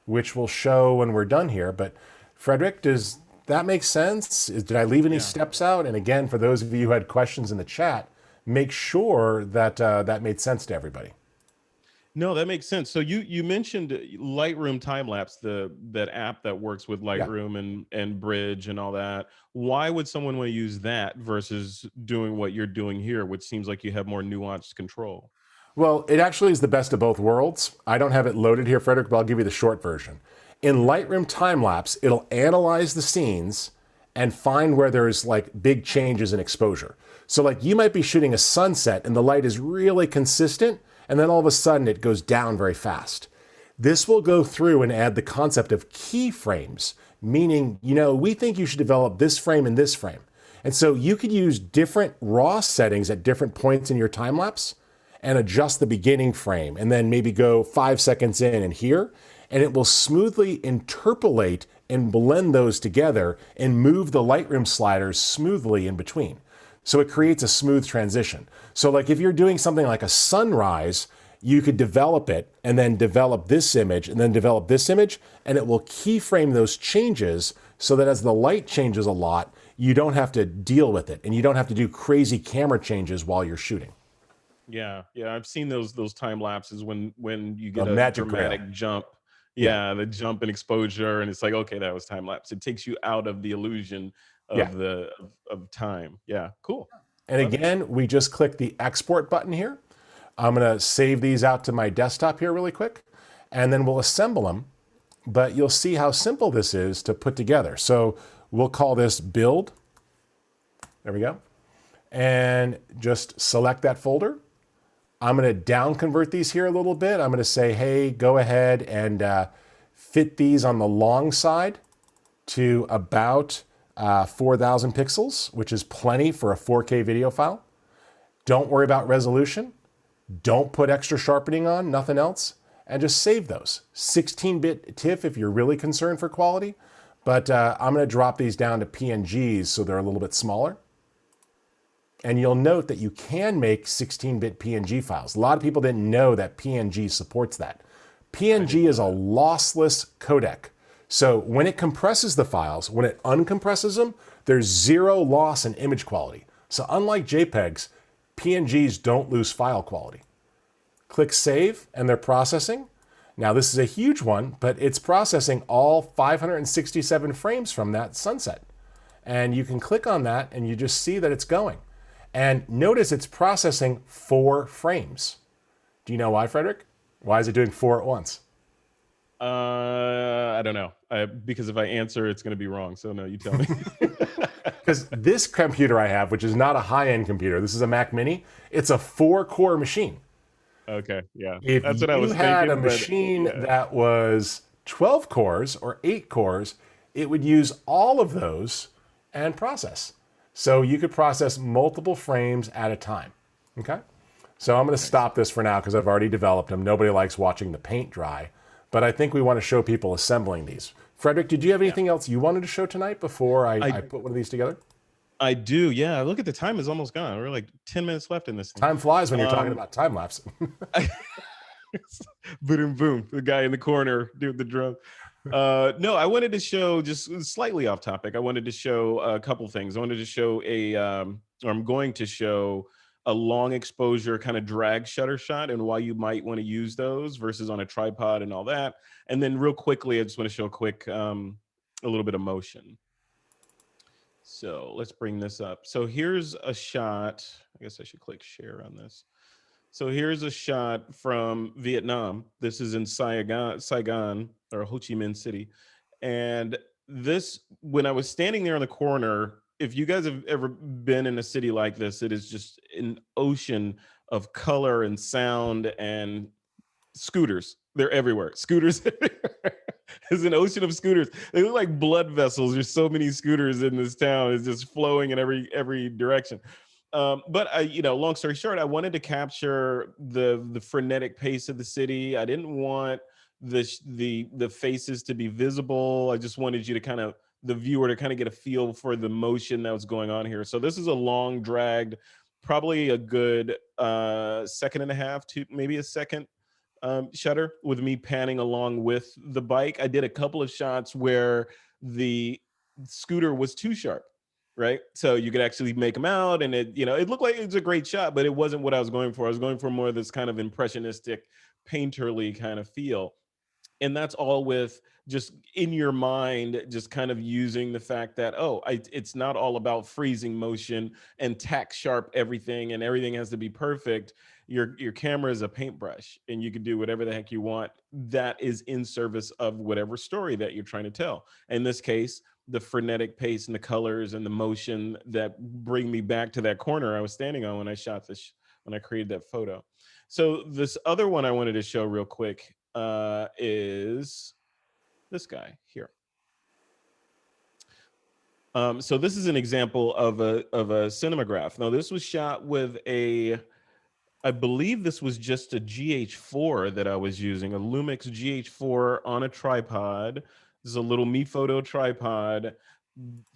which we'll show when we're done here. But Frederick, does that make sense? Did I leave any steps out? And again, for those of you who had questions in the chat, make sure that that made sense to everybody. No, that makes sense. So you mentioned Lightroom time-lapse, that app that works with Lightroom and Bridge and all that. Why would someone want to use that versus doing what you're doing here, which seems like you have more nuanced control? Well, it actually is the best of both worlds. I don't have it loaded here, Frederick, but I'll give you the short version. In Lightroom time-lapse, it'll analyze the scenes and find where there's like big changes in exposure. So like you might be shooting a sunset and the light is really consistent, and then all of a sudden it goes down very fast. This will go through and add the concept of keyframes, meaning, we think you should develop this frame and this frame. And so you could use different raw settings at different points in your time lapse and adjust the beginning frame and then maybe go 5 seconds in and here, and it will smoothly interpolate and blend those together and move the Lightroom sliders smoothly in between. So it creates a smooth transition. So like if you're doing something like a sunrise, you could develop it and then develop this image and then develop this image, and it will keyframe those changes so that as the light changes a lot, you don't have to deal with it and you don't have to do crazy camera changes while you're shooting. Yeah, I've seen those time lapses when you get a magic dramatic jump. Yeah, the jump in exposure, and it's like, okay, that was time lapse. It takes you out of the illusion of of time. Yeah, cool. And again, we just click the export button here. I'm going to save these out to my desktop here really quick, and then we'll assemble them but you'll see how simple this is to put together. So we'll call this build. There we go. And just select that folder. I'm going to down convert these here a little bit. I'm going to say, hey, go ahead and fit these on the long side to about 4,000 pixels, which is plenty for a 4K video file. Don't worry about resolution. Don't put extra sharpening on, nothing else. And just save those. 16-bit TIFF if you're really concerned for quality. But I'm going to drop these down to PNGs so they're a little bit smaller. And you'll note that you can make 16-bit PNG files. A lot of people didn't know that PNG supports that. PNG is a lossless codec. So when it compresses the files, when it uncompresses them, there's zero loss in image quality. So unlike JPEGs, PNGs don't lose file quality. Click Save, and they're processing. Now this is a huge one, but it's processing all 567 frames from that sunset. And you can click on that, and you just see that it's going. And notice it's processing 4 frames. Do you know why, Frederick? Why is it doing 4 at once? I don't know. Because if I answer, it's going to be wrong. So no, you tell me. Because this computer I have, which is not a high-end computer, this is a Mac Mini, it's a 4-core machine. Okay, yeah. If that's what I was you had thinking, a machine that was 12 cores or 8 cores, it would use all of those and process. So you could process multiple frames at a time, okay? So I'm going to stop this for now because I've already developed them. Nobody likes watching the paint dry, but I think we want to show people assembling these. Frederick, did you have anything else you wanted to show tonight before I put one of these together? I do, yeah. Look at the time is almost gone. We're like 10 minutes left in this thing. Time flies when you're talking about time lapse. Boom, boom. The guy in the corner doing the drum. No, I wanted to show, just slightly off topic, I wanted to show a couple things. I wanted to show or I'm going to show a long exposure kind of drag shutter shot and why you might want to use those versus on a tripod and all that. And then real quickly, I just want to show a little bit of motion. So let's bring this up. So here's a shot. I guess I should click share on this. So here's a shot from Vietnam. This is in Saigon or Ho Chi Minh City. And this, when I was standing there in the corner, if you guys have ever been in a city like this, it is just an ocean of color and sound and scooters. They're everywhere. Scooters everywhere. There's an ocean of scooters. They look like blood vessels. There's so many scooters in this town. It's just flowing in every direction. But long story short, I wanted to capture the frenetic pace of the city. I didn't want the faces to be visible. I just wanted you to the viewer to kind of get a feel for the motion that was going on here. So this is a long dragged, probably a good second and a half to maybe a second shutter with me panning along with the bike. I did a couple of shots where the scooter was too sharp, right? So you could actually make them out, and it looked like it was a great shot, but it wasn't what I was going for. I was going for more of this kind of impressionistic, painterly kind of feel. And that's all with just in your mind, just kind of using the fact that, it's not all about freezing motion and tack sharp everything and everything has to be perfect. Your camera is a paintbrush and you can do whatever the heck you want that is in service of whatever story that you're trying to tell. In this case, the frenetic pace and the colors and the motion that bring me back to that corner I was standing on when I shot this, when I created that photo. So this other one I wanted to show real quick is this guy here. So this is an example of a cinematograph. Now this was shot with I believe this was just a GH4 that I was using, a Lumix GH4 on a tripod. This is a little Me Photo tripod.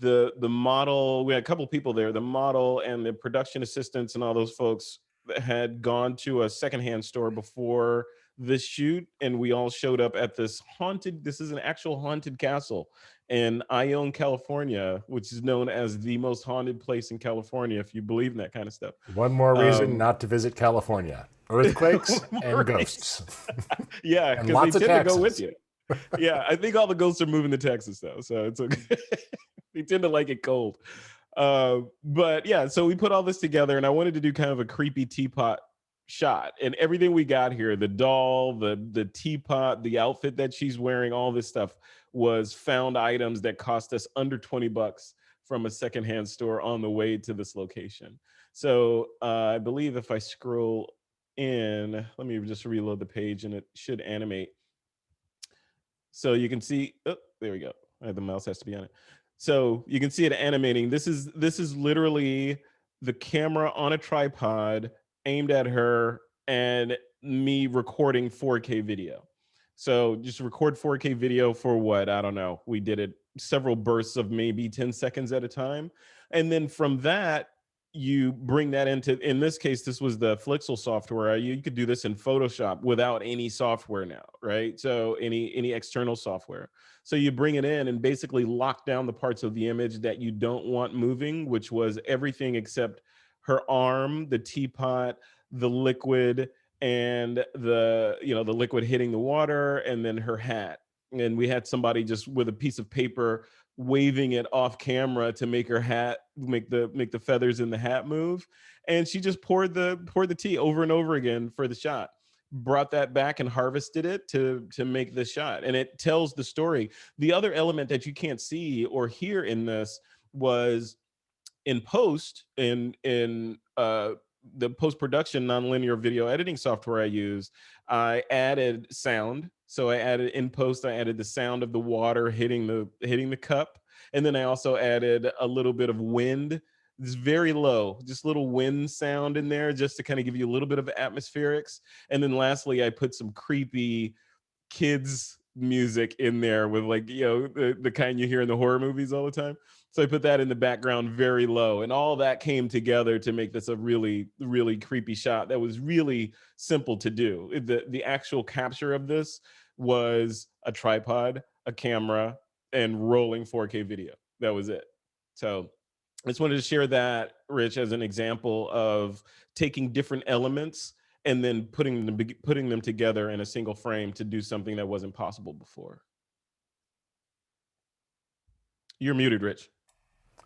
The model, we had a couple people there, the model and the production assistants and all those folks had gone to a secondhand store before this shoot, and we all showed up at this is an actual haunted castle in Ione, California, which is known as the most haunted place in California, if you believe in that kind of stuff. One more reason not to visit California. Earthquakes and ghosts. Yeah, because they tend to go with you. Yeah, I think all the ghosts are moving to Texas, though, so it's okay. They tend to like it cold. But yeah, so we put all this together, and I wanted to do kind of a creepy teapot shot. And everything we got here, the doll, the teapot, the outfit that she's wearing, all this stuff was found items that cost us under $20 from a secondhand store on the way to this location. So I believe if I scroll in, let me just reload the page and it should animate. So you can see, oh, there we go. The mouse has to be on it. So you can see it animating. This is literally the camera on a tripod aimed at her and me recording 4K video. So just record 4K video for what? I don't know. We did it several bursts of maybe 10 seconds at a time. And then from that, you bring that into, in this case, this was the Flixel software. You could do this in Photoshop without any software now, right? So any external software. So you bring it in and basically lock down the parts of the image that you don't want moving, which was everything except her arm, the teapot, the liquid, and the liquid hitting the water, and then her hat. And we had somebody just with a piece of paper waving it off camera to make her hat, make the feathers in the hat move. And she just poured the tea over and over again for the shot. Brought that back and harvested it to make the shot. And it tells the story. The other element that you can't see or hear in this was in post, in the post-production nonlinear video editing software I use, I added sound. So I added in post, I added the sound of the water hitting the cup. And then I also added a little bit of wind. It's very low, just little wind sound in there just to kind of give you a little bit of atmospherics. And then lastly, I put some creepy kids music in there with the kind you hear in the horror movies all the time. So I put that in the background very low, and all that came together to make this a really, really creepy shot that was really simple to do. The actual capture of this was a tripod, a camera, and rolling 4K video. That was it. So I just wanted to share that, Rich, as an example of taking different elements and then putting them together in a single frame to do something that wasn't possible before. You're muted, Rich.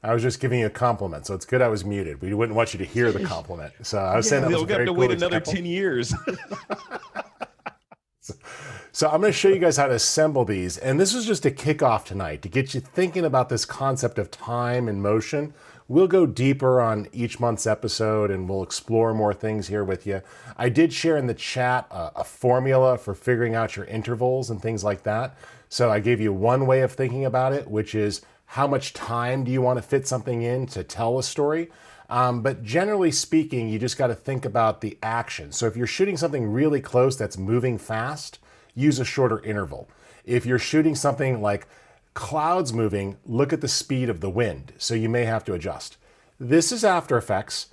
I was just giving you a compliment, so it's good I was muted. We wouldn't want you to hear the compliment. So I was saying that was we'll have to wait another 10 years. So I'm going to show you guys how to assemble these. And this is just a kickoff tonight to get you thinking about this concept of time and motion. We'll go deeper on each month's episode and we'll explore more things here with you. I did share in the chat a formula for figuring out your intervals and things like that. So I gave you one way of thinking about it, which is how much time do you want to fit something in to tell a story? But generally speaking, you just got to think about the action. So if you're shooting something really close that's moving fast, use a shorter interval. If you're shooting something like clouds moving, look at the speed of the wind. So you may have to adjust. This is After Effects.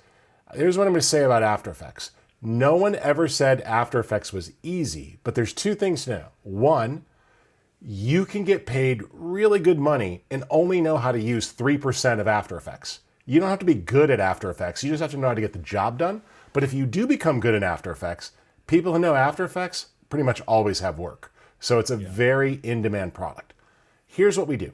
Here's what I'm going to say about After Effects. No one ever said After Effects was easy, but there's two things to know. One, you can get paid really good money and only know how to use 3% of After Effects. You don't have to be good at After Effects. You just have to know how to get the job done. But if you do become good at After Effects, people who know After Effects pretty much always have work. So it's a very in-demand product. Here's what we do.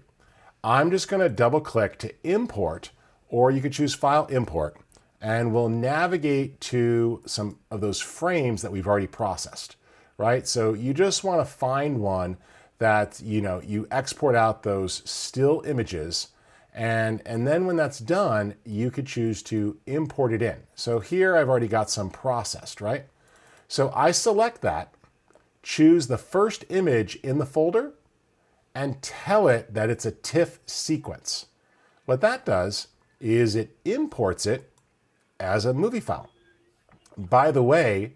I'm just going to double click to import, or you could choose File Import, and we'll navigate to some of those frames that we've already processed, right? So you just want to find one that you export out those still images, and then when that's done, you could choose to import it in. So here I've already got some processed, right? So I select that, choose the first image in the folder, and tell it that it's a TIFF sequence. What that does is it imports it as a movie file. By the way,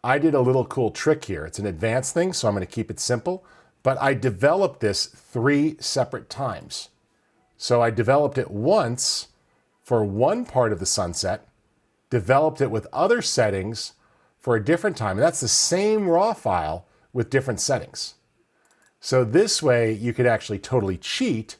I did a little cool trick here. It's an advanced thing, so I'm going to keep it simple. But I developed this 3 separate times. So I developed it once for one part of the sunset, developed it with other settings for a different time. And that's the same raw file with different settings. So this way you could actually totally cheat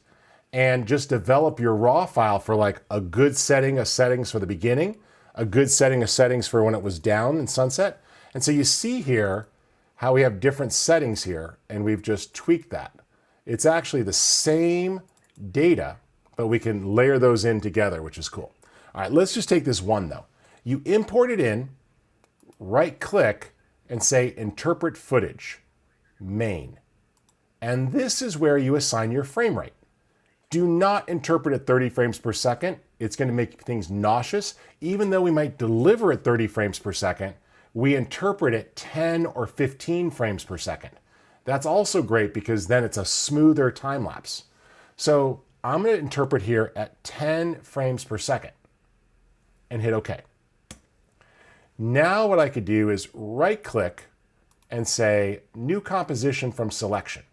and just develop your raw file for like a good setting of settings for the beginning, a good setting of settings for when it was down in sunset. And so you see here how we have different settings here, and we've just tweaked that. It's actually the same data, but we can layer those in together, which is cool. All right, let's just take this one though. You import it in, right click and say interpret footage, main. And this is where you assign your frame rate. Do not interpret at 30 frames per second. It's going to make things nauseous. Even though we might deliver at 30 frames per second, we interpret at 10 or 15 frames per second. That's also great because then it's a smoother time lapse. So I'm going to interpret here at 10 frames per second and hit OK. Now what I could do is right click and say new composition from selection.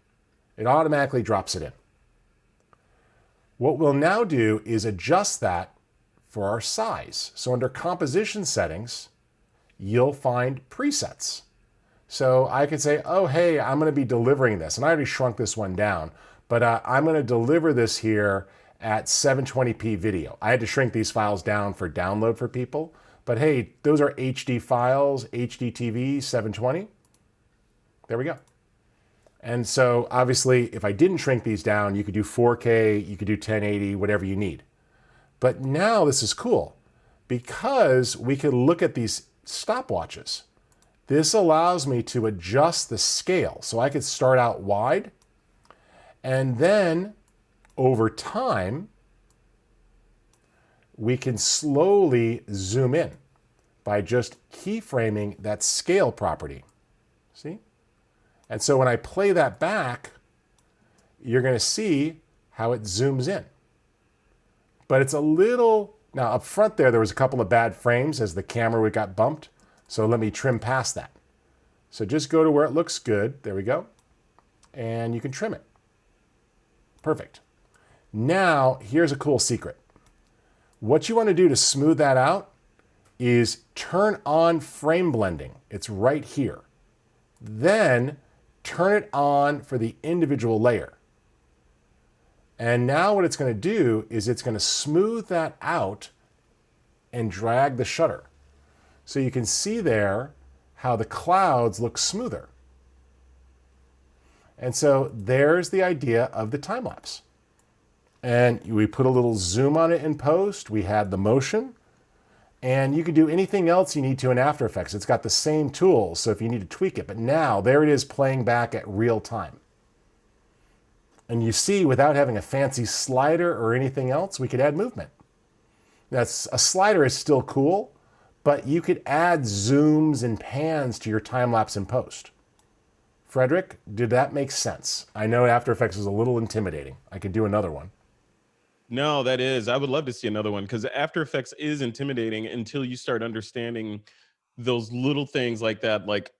It automatically drops it in. What we'll now do is adjust that for our size. So under composition settings, you'll find presets. So I could say, oh, hey, I'm going to be delivering this. And I already shrunk this one down, but I'm going to deliver this here at 720p video. I had to shrink these files down for download for people. But hey, those are HD files, HD TV, 720. There we go. And so obviously, if I didn't shrink these down, you could do 4K, you could do 1080, whatever you need. But now this is cool because we can look at these stopwatches. This allows me to adjust the scale. So I could start out wide, and then over time, we can slowly zoom in by just keyframing that scale property. See? And so when I play that back, you're going to see how it zooms in. But it's a little, now up front there was a couple of bad frames as the camera got bumped. So let me trim past that. So just go to where it looks good. There we go. And you can trim it. Perfect. Now, here's a cool secret. What you want to do to smooth that out is turn on frame blending. It's right here. Then turn it on for the individual layer. And now what it's going to do is it's going to smooth that out and drag the shutter. So you can see there how the clouds look smoother. And so there's the idea of the time lapse. And we put a little zoom on it in post. We had the motion. And you can do anything else you need to in After Effects. It's got the same tools, so if you need to tweak it. But now, there it is playing back at real time. And you see, without having a fancy slider or anything else, we could add movement. A slider is still cool, but you could add zooms and pans to your time-lapse in post. Frederick, did that make sense? I know After Effects is a little intimidating. I could do another one. No, that is. I would love to see another one because After Effects is intimidating until you start understanding those little things like that. Like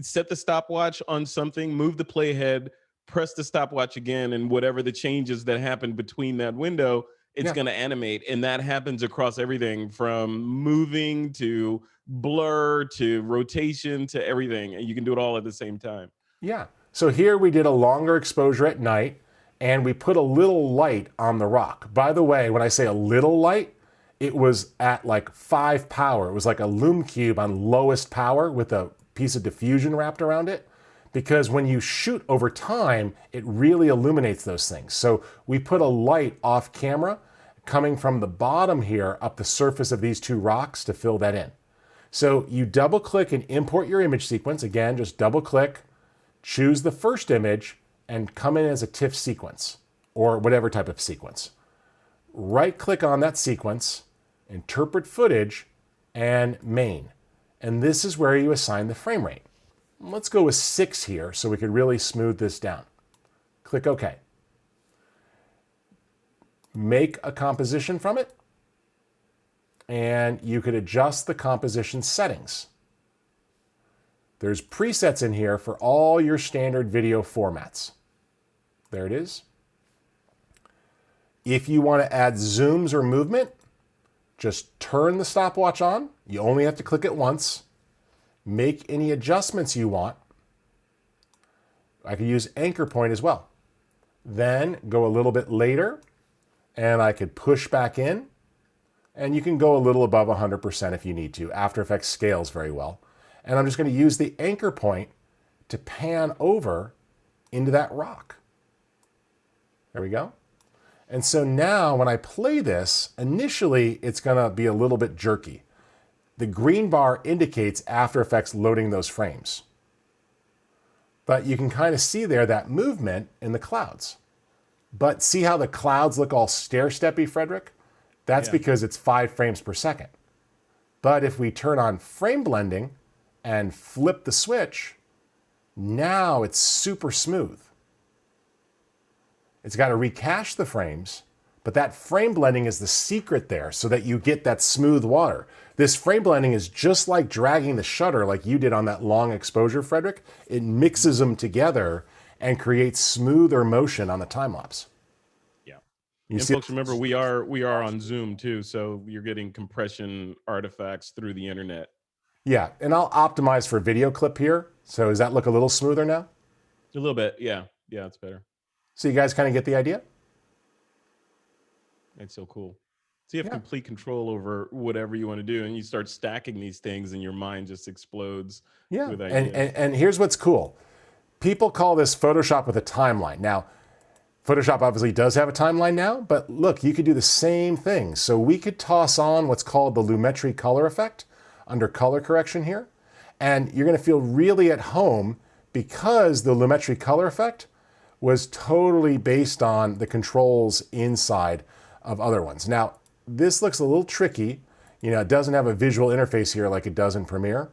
set the stopwatch on something, move the playhead, press the stopwatch again, and whatever the changes that happen between that window, it's going to animate. And that happens across everything from moving to blur to rotation to everything. And you can do it all at the same time. Yeah. So here we did a longer exposure at night, and we put a little light on the rock. By the way, when I say a little light, it was at like 5 power. It was like a lume cube on lowest power with a piece of diffusion wrapped around it. Because when you shoot over time, it really illuminates those things. So we put a light off camera coming from the bottom here up the surface of these two rocks to fill that in. So you double click and import your image sequence. Again, just double click, choose the first image, and come in as a TIFF sequence or whatever type of sequence. Right click on that sequence, interpret footage, and main. And this is where you assign the frame rate. Let's go with 6 here so we could really smooth this down. Click OK. Make a composition from it, and you could adjust the composition settings. There's presets in here for all your standard video formats. There it is. If you want to add zooms or movement, just turn the stopwatch on. You only have to click it once. Make any adjustments you want. I could use anchor point as well. Then go a little bit later, and I could push back in, and you can go a little above 100% if you need to. After Effects scales very well. And I'm just going to use the anchor point to pan over into that rock. There we go. And so now when I play this, initially it's going to be a little bit jerky. The green bar indicates After Effects loading those frames. But you can kind of see there that movement in the clouds. But see how the clouds look all stair-steppy, Frederick? That's because it's 5 frames per second. But if we turn on frame blending and flip the switch, now it's super smooth. It's got to recache the frames, but that frame blending is the secret there so that you get that smooth water. This frame blending is just like dragging the shutter like you did on that long exposure, Frederick. It mixes them together and creates smoother motion on the time lapse. Yeah. You and see, folks, remember we are on Zoom too, so you're getting compression artifacts through the internet. yeah, and I'll optimize for video clip here. So does that look a little smoother now? A little bit, yeah. Yeah, it's better. So you guys kind of get the idea? It's so cool. So you have complete control over whatever you want to do, and you start stacking these things and your mind just explodes with ideas. And here's what's cool. People call this Photoshop with a timeline. Now, Photoshop obviously does have a timeline now, but look, you could do the same thing. So we could toss on what's called the Lumetri color effect under color correction here, and you're going to feel really at home because the Lumetri color effect was totally based on the controls inside of other ones. Now, this looks a little tricky. You know, it doesn't have a visual interface here like it does in Premiere,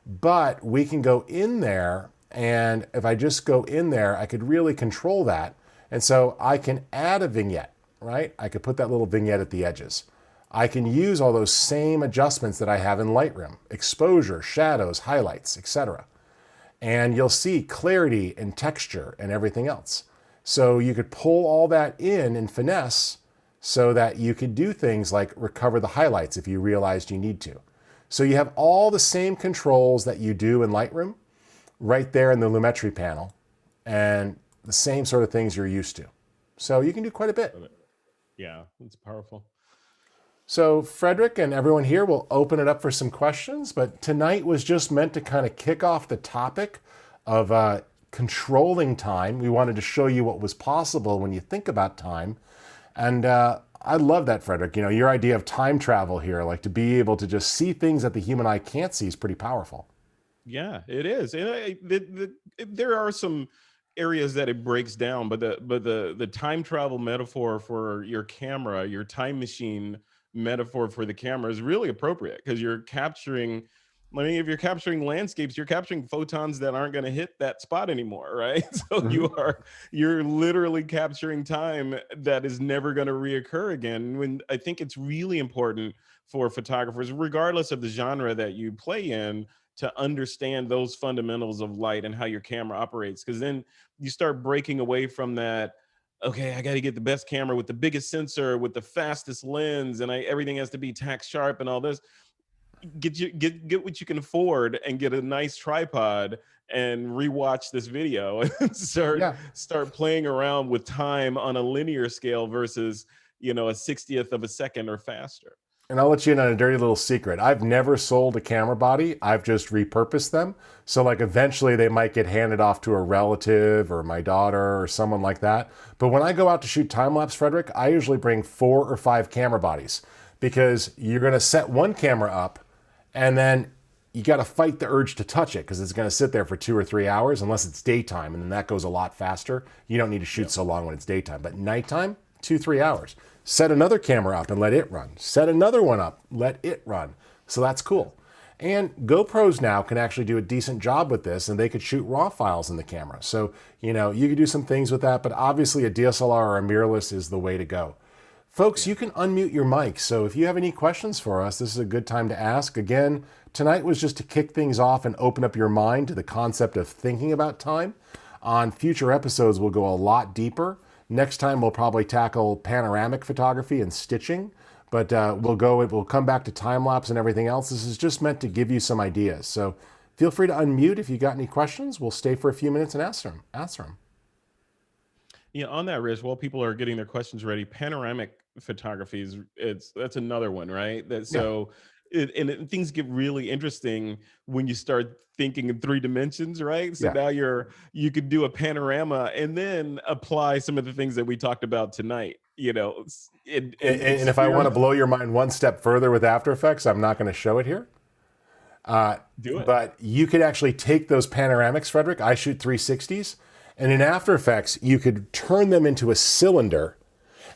but we can go in there, and if I just go in there, I could really control that. And so I can add a vignette, right? I could put that little vignette at the edges. I can use all those same adjustments that I have in Lightroom, exposure, shadows, highlights, etc. And you'll see clarity and texture and everything else. So you could pull all that in finesse so that you could do things like recover the highlights if you realized you need to. So you have all the same controls that you do in Lightroom right there in the Lumetri panel, and the same sort of things you're used to. So you can do quite a bit. Yeah, it's powerful. So Frederick and everyone here will open it up for some questions, but tonight was just meant to kind of kick off the topic of controlling time. We wanted to show you what was possible when you think about time. And I love that, Frederick. You know, your idea of time travel here, like to be able to just see things that the human eye can't see, is pretty powerful. Yeah, it is. And there are some areas that it breaks down, but the time travel metaphor for your camera, your time machine metaphor for the camera is really appropriate, because you're capturing, I mean, if you're capturing landscapes, you're capturing photons that aren't going to hit that spot anymore, right? So you're literally capturing time that is never going to reoccur again. When I think it's really important for photographers, regardless of the genre that you play in, to understand those fundamentals of light and how your camera operates, because then you start breaking away from that, okay, I got to get the best camera with the biggest sensor, with the fastest lens, and everything has to be tack sharp and all this. Get what you can afford and get a nice tripod and rewatch this video and start playing around with time on a linear scale versus, you know, a 60th of a second or faster. And I'll let you in on a dirty little secret. I've never sold a camera body. I've just repurposed them. So like eventually they might get handed off to a relative or my daughter or someone like that. But when I go out to shoot time-lapse, Frederick, I usually bring 4 or 5 camera bodies, because you're going to set one camera up and then you got to fight the urge to touch it, because it's going to sit there for 2 or 3 hours unless it's daytime, and then that goes a lot faster. You don't need to shoot so long when it's daytime, but nighttime, 2-3 hours. Set another camera up and let it run. Set another one up, let it run. So that's cool. And GoPros now can actually do a decent job with this, and they could shoot RAW files in the camera. So, you know, you could do some things with that, but obviously a DSLR or a mirrorless is the way to go. Folks, you can unmute your mic. So if you have any questions for us, this is a good time to ask. Again, tonight was just to kick things off and open up your mind to the concept of thinking about time. On future episodes, we'll go a lot deeper. Next time, we'll probably tackle panoramic photography and stitching, but we'll come back to time-lapse and everything else. This is just meant to give you some ideas. So feel free to unmute if you got any questions. We'll stay for a few minutes and answer them. Yeah, on that, Rich, while people are getting their questions ready, panoramic photography that's another one, right? And things get really interesting when you start thinking in 3 dimensions, right? So now you could do a panorama and then apply some of the things that we talked about tonight, you know. And if I want to blow your mind one step further with After Effects, I'm not going to show it here. Do it. But you could actually take those panoramics, Frederick. I shoot 360s. And in After Effects, you could turn them into a cylinder.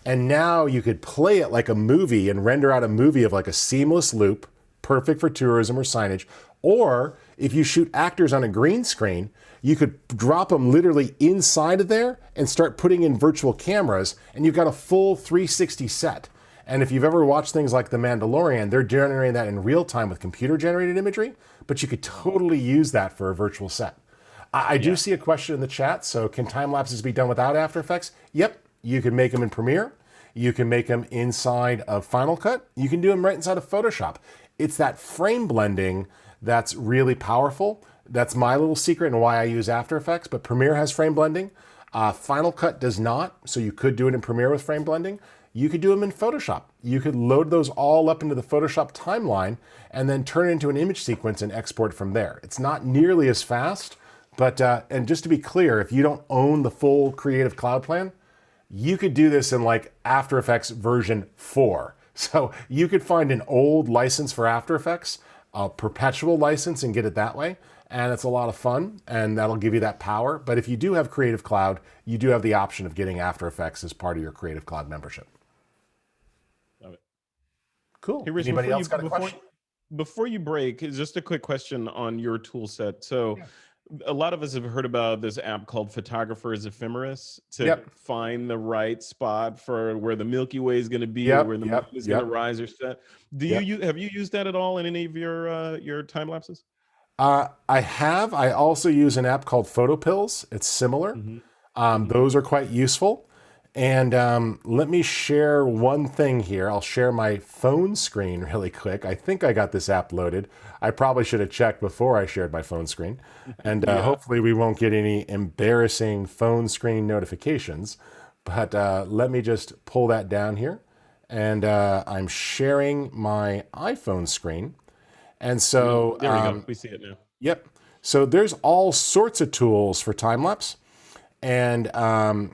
And now you could play it like a movie and render out a movie of like a seamless loop, perfect for tourism or signage. Or if you shoot actors on a green screen, you could drop them literally inside of there and start putting in virtual cameras, and you've got a full 360 set. And if you've ever watched things like The Mandalorian, they're generating that in real time with computer-generated imagery, but you could totally use that for a virtual set. I do see a question in the chat. So can time lapses be done without After Effects? Yep. You can make them in Premiere. You can make them inside of Final Cut. You can do them right inside of Photoshop. It's that frame blending that's really powerful. That's my little secret and why I use After Effects. But Premiere has frame blending. Final Cut does not. So you could do it in Premiere with frame blending. You could do them in Photoshop. You could load those all up into the Photoshop timeline and then turn it into an image sequence and export from there. It's not nearly as fast. But, and just to be clear, if you don't own the full Creative Cloud plan, you could do this in like After Effects version 4. So you could find an old license for After Effects, a perpetual license, and get it that way. And it's a lot of fun, and that'll give you that power. But if you do have Creative Cloud, you do have the option of getting After Effects as part of your Creative Cloud membership. Love it. Cool. Hey, Rich, Anybody else got a question? Before you break, just a quick question on your tool set. So a lot of us have heard about this app called Photographer's Ephemeris to find the right spot for where the Milky Way is going to be, or where the moon is going to rise or set. Have you used that at all in any of your time lapses? I have. I also use an app called PhotoPills. It's similar. Those are quite useful. And let me share one thing here. I'll share my phone screen really quick. I think I got this app loaded. I probably should have checked before I shared my phone screen. And hopefully we won't get any embarrassing phone screen notifications. But let me just pull that down here. And I'm sharing my iPhone screen. And so there we go. We see it now. Yep. So there's all sorts of tools for time-lapse, and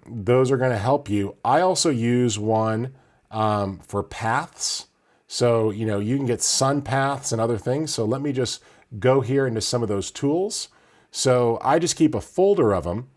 those are going to help you. I also use one for paths. So, you know, you can get sun paths and other things. So let me just go here into some of those tools. So I just keep a folder of them,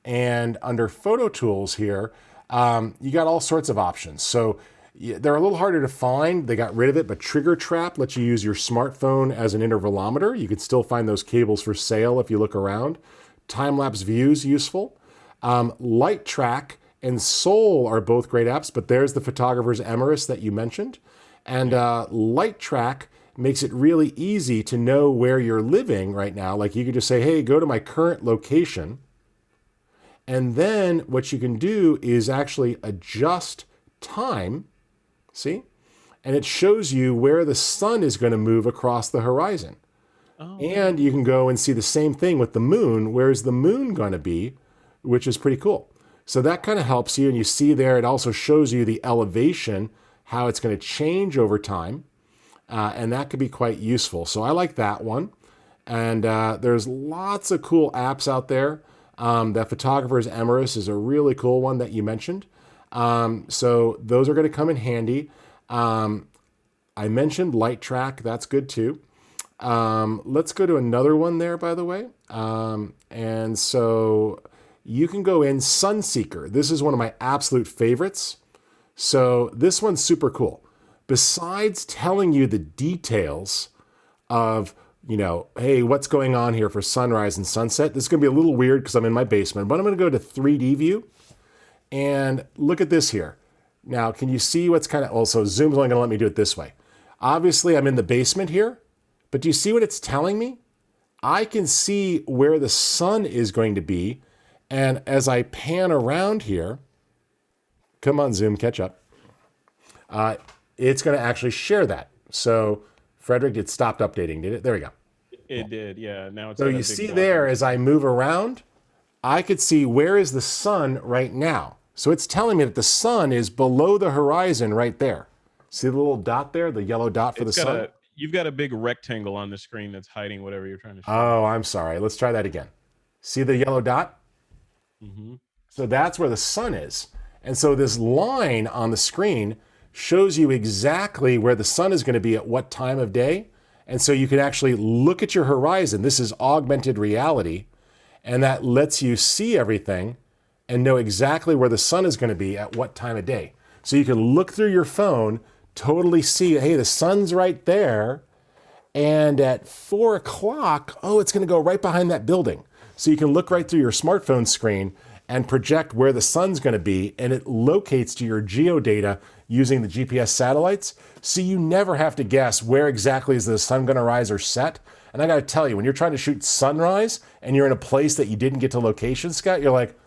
and under Photo Tools here, you got all sorts of options. So they're a little harder to find. They got rid of it, but Trigger Trap lets you use your smartphone as an intervalometer. You can still find those cables for sale if you look around. Time-lapse Views useful. Light Track and Soul are both great apps, but there's the Photographer's Ephemeris that you mentioned. And Light Track makes it really easy to know where you're living right now. Like you could just say, hey, go to my current location. And then what you can do is actually adjust time. See? And it shows you where the sun is going to move across the horizon. And you can go and see the same thing with the moon. Where's the moon going to be? Which is pretty cool. So that kind of helps you. And you see there, it also shows you the elevation, how it's going to change over time. And that could be quite useful. So I like that one. And there's lots of cool apps out there. That Photographer's Ephemeris is a really cool one that you mentioned. So those are going to come in handy. I mentioned Light Track. That's good too. Let's go to another one there, by the way. And so you can go in Sunseeker. This is one of my absolute favorites. So this one's super cool. Besides telling you the details of, you know, hey, what's going on here for sunrise and sunset, this is going to be a little weird because I'm in my basement, but I'm going to go to 3D view. And look at this here. Now, can you see what's kind of, also Zoom's only going to let me do it this way. Obviously, I'm in the basement here, but do you see what it's telling me? I can see where the sun is going to be. And as I pan around here, come on, Zoom, catch up. It's going to actually share that. So, Frederick, it stopped updating, did it? There we go. It did, yeah. Now it's so you see there, as I move around, I could see where is the sun right now. So it's telling me that the sun is below the horizon right there. See the little dot there, the yellow dot for the sun? You've got a big rectangle on the screen that's hiding whatever you're trying to show. Oh, I'm sorry. Let's try that again. See the yellow dot? So that's where the sun is. And so this line on the screen shows you exactly where the sun is going to be at what time of day. And so you can actually look at your horizon. This is augmented reality, and that lets you see everything and know exactly where the sun is going to be at what time of day. So you can look through your phone, totally see, hey, the sun's right there. And at 4 o'clock, oh, it's going to go right behind that building. So you can look right through your smartphone screen and project where the sun's going to be, and it locates to your geodata using the GPS satellites. So you never have to guess where exactly is the sun going to rise or set. And I got to tell you, when you're trying to shoot sunrise and you're in a place that you didn't get to location scout, you're like,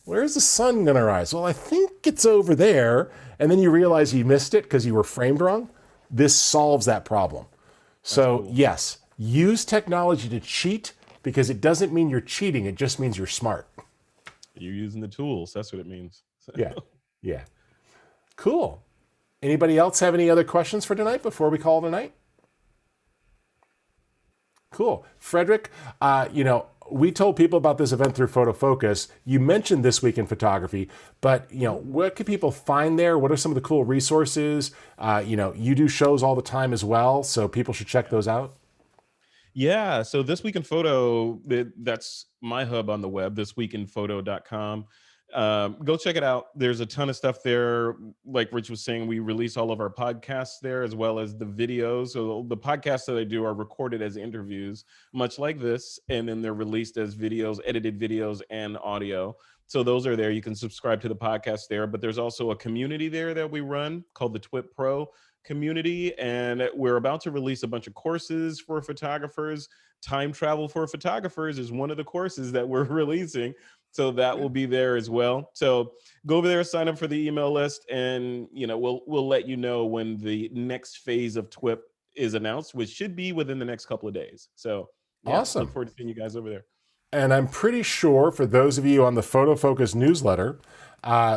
where's the sun going to rise? Well, I think it's over there. And then you realize you missed it because you were framed wrong. This solves that problem. So cool. Yes, use technology to cheat, because it doesn't mean you're cheating. It just means you're smart. You're using the tools. That's what it means. Yeah. Cool. Anybody else have any other questions for tonight before we call tonight? Cool. Frederick, we told people about this event through Photo Focus. You mentioned This Week in Photography, but what can people find there? What are some of the cool resources? You do shows all the time as well, so people should check those out. Yeah, so This Week in Photo, that's my hub on the web, thisweekinphoto.com. Go check it out. There's a ton of stuff there. Like Rich was saying, we release all of our podcasts there, as well as the videos. So the podcasts that I do are recorded as interviews, much like this, and then they're released as videos, edited videos, and audio. So those are there. You can subscribe to the podcast there, but there's also a community there that we run called the TWIP Pro community, and we're about to release a bunch of courses for photographers. Time travel for photographers is one of the courses that we're releasing, so that will be there as well. So go over there, sign up for the email list, and we'll let you know when the next phase of TWIP is announced, which should be within the next couple of days. So yeah, awesome. Look forward to seeing you guys over there. And I'm pretty sure for those of you on the Photo Focus newsletter,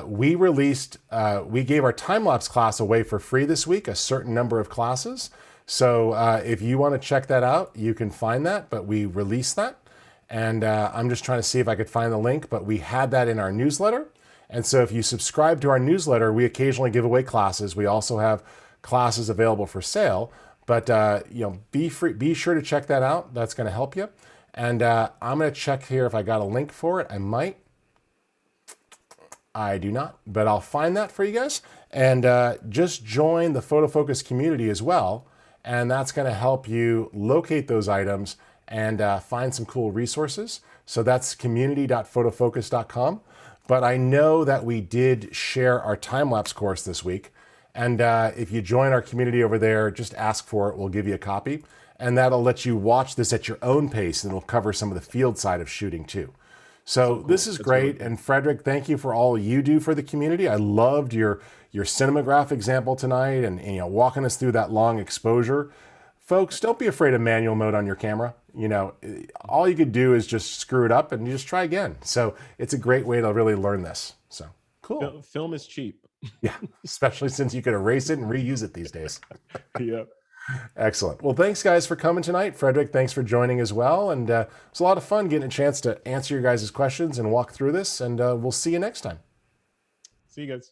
we gave our time-lapse class away for free this week, a certain number of classes. So if you want to check that out, you can find that, but we released that. And I'm just trying to see if I could find the link, but we had that in our newsletter. And so if you subscribe to our newsletter, we occasionally give away classes. We also have classes available for sale, but be sure to check that out. That's going to help you. And I'm going to check here if I got a link for it. I might. I do not, but I'll find that for you guys. And just join the Photo Focus community as well. And that's going to help you locate those items and find some cool resources. So that's community.photofocus.com. But I know that we did share our time-lapse course this week. And if you join our community over there, just ask for it. We'll give you a copy. And that'll let you watch this at your own pace, and it'll cover some of the field side of shooting too. So cool. This is great. Really and Frederick, thank you for all you do for the community. I loved your cinematograph example tonight, and walking us through that long exposure. Folks, don't be afraid of manual mode on your camera. All you could do is just screw it up and you just try again. So it's a great way to really learn this. So cool. Film is cheap. Yeah, especially since you could erase it and reuse it these days. Yeah. Excellent. Well, thanks guys for coming tonight. Frederick, thanks for joining as well. And it's a lot of fun getting a chance to answer your guys' questions and walk through this. And we'll see you next time. See you guys.